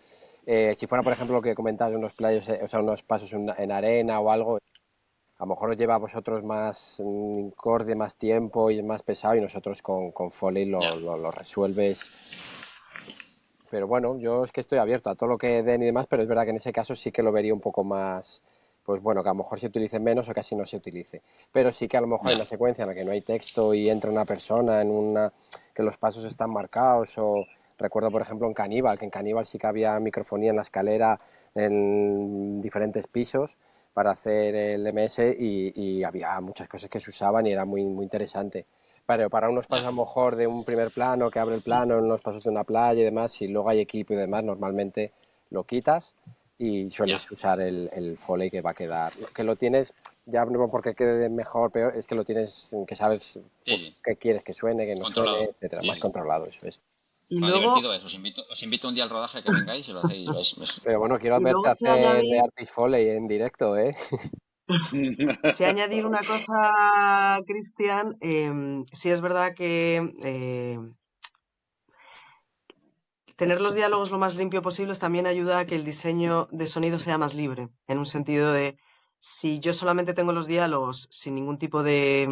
Si fuera, por ejemplo, lo que comentabas de unos playos, o sea, unos pasos en arena o algo, a lo mejor os lleva a vosotros más corte, más tiempo y es más pesado y nosotros con Foley ya, lo resuelves. Pero bueno, yo es que estoy abierto a todo lo que den y demás, pero es verdad que en ese caso sí que lo vería un poco más, pues bueno, que a lo mejor se utilice menos o casi no se utilice. Pero sí que a lo mejor hay ya, una secuencia en la que no hay texto y entra una persona en una, que los pasos están marcados o recuerdo por ejemplo en Caníbal, que en Caníbal sí que había microfonía en la escalera en diferentes pisos para hacer el MS y había muchas cosas que se usaban y era muy, muy interesante. Pero para unos pasos ya, a lo mejor de un primer plano que abre el plano, en unos pasos de una playa y demás, si luego hay equipo y demás, normalmente lo quitas y ya. sueles usar el Foley que va a quedar. Que lo tienes, ya no porque quede mejor, peor, es que lo tienes, que sabes Sí, sí, qué quieres que suene, que no suene, controlado. etcétera, Sí, más sí. controlado, eso es. Y Bueno, luego, divertido es. Os invito un día al rodaje que vengáis y lo hacéis. Pero bueno, quiero y verte luego hacer de Artist Foley en directo, ¿eh? sé añadir una cosa, Cristian. Sí es verdad que tener los diálogos lo más limpio posibles también ayuda a que el diseño de sonido sea más libre, en un sentido de, si yo solamente tengo los diálogos sin ningún tipo de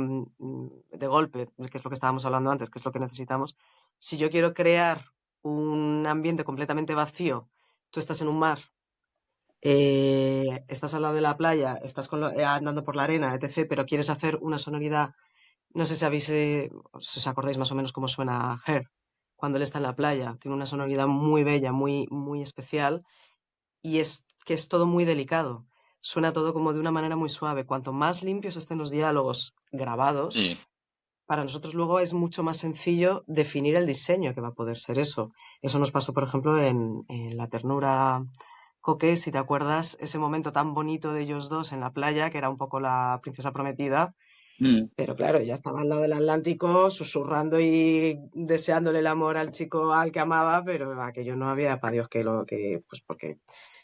golpe, que es lo que estábamos hablando antes, que es lo que necesitamos, si yo quiero crear un ambiente completamente vacío, tú estás en un mar, estás al lado de la playa, estás andando por la arena, etc., pero quieres hacer una sonoridad, no sé si os acordáis más o menos cómo suena Her cuando él está en la playa, tiene una sonoridad muy bella, muy, muy especial, y es que es todo muy delicado, suena todo como de una manera muy suave. Cuanto más limpios estén los diálogos grabados, Sí, para nosotros luego es mucho más sencillo definir el diseño que va a poder ser eso. Eso nos pasó, por ejemplo, en La ternura Coque, si te acuerdas, ese momento tan bonito de ellos dos en la playa, que era un poco la princesa prometida, Mm. pero claro, ella estaba al lado del Atlántico susurrando y deseándole el amor al chico al que amaba, pero aquello no había para Dios pues porque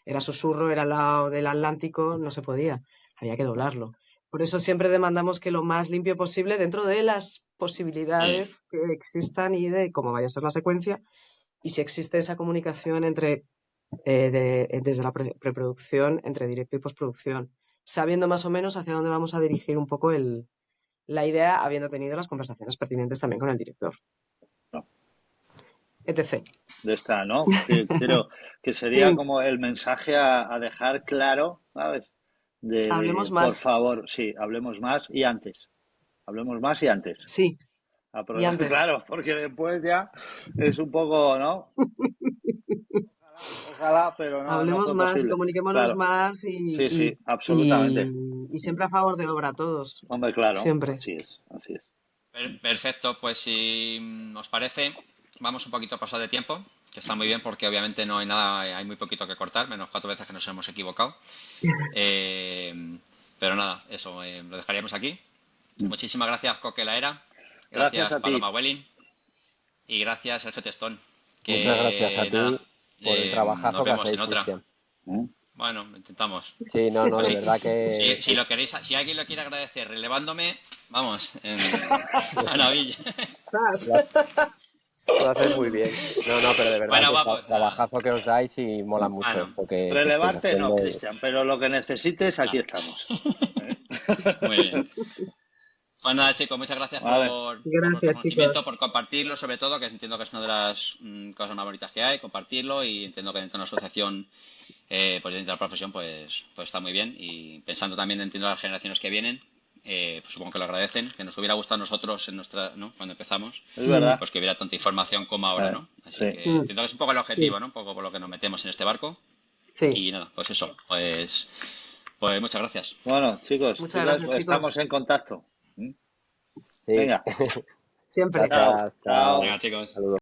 era susurro, era al lado del Atlántico, no se podía, había que doblarlo. Por eso siempre demandamos que lo más limpio posible, dentro de las sí, posibilidades que existan y de cómo vaya a ser la secuencia, y si existe esa comunicación desde la preproducción, entre directo y postproducción, sabiendo más o menos hacia dónde vamos a dirigir un poco la idea, habiendo tenido las conversaciones pertinentes también con el director, No, etc. de esta, ¿no? Que creo que sería Sí, como el mensaje a dejar claro, ¿sabes? hablemos Por más, favor, sí, hablemos más y antes. Hablemos más y antes. sí, y antes. Claro, porque después ya es un poco, ¿no? Ojalá, pero no Hablemos fue más y posible. comuniquémonos Claro, más sí, sí, absolutamente. y siempre a favor de obra todos, Hombre, claro, siempre. así es, así es. Perfecto, pues si os parece, vamos un poquito pasado de tiempo, que está muy bien porque obviamente no hay nada, hay muy poquito que cortar, menos 4 veces que nos hemos equivocado. Eh, pero nada, eso, lo dejaríamos aquí. Muchísimas gracias, Coque Laera. Gracias Gracias, a ti. Paloma Welling. Y gracias, Sergio Testón. Muchas gracias a Que nada, ti por el nos trabajazo que vemos en hacéis, otra. Cristian. ¿Eh? Bueno, intentamos. Sí, no, no, Pues de sí, verdad que si lo queréis, si alguien lo quiere agradecer relevándome, vamos, maravilla. ¡Zas! lo, lo haces muy bien. No, no, pero de verdad Bueno, que vamos, nada. trabajazo que os dais y mola mucho Bueno, esto que estáis Relevarte no, haciendo. Cristian, pero lo que necesites, aquí nada. estamos. ¿Eh? Muy bien. Pues nada, chicos, muchas gracias Vale, por vuestro Gracias, chicos. conocimiento, por compartirlo, sobre todo, que entiendo que es una de las cosas más bonitas que hay, compartirlo, y entiendo que dentro de una asociación, pues dentro de la profesión, pues está muy bien. Y pensando también, entiendo las generaciones que vienen, pues supongo que lo agradecen, que nos hubiera gustado a nosotros ¿no? Cuando empezamos, es Mm, verdad. pues que hubiera tanta información como ahora, ¿no? Así Sí. que mm, entiendo que es un poco el sí, objetivo, ¿no? Un poco por lo que nos metemos en este barco. sí. Y nada, pues eso, pues muchas gracias. Bueno, chicos, Muchas chicas, gracias, pues chicos. estamos en contacto. ¿Mm? Sí, Venga, Siempre. chao, gracias, chao. chao. Venga, chicos. Saludos.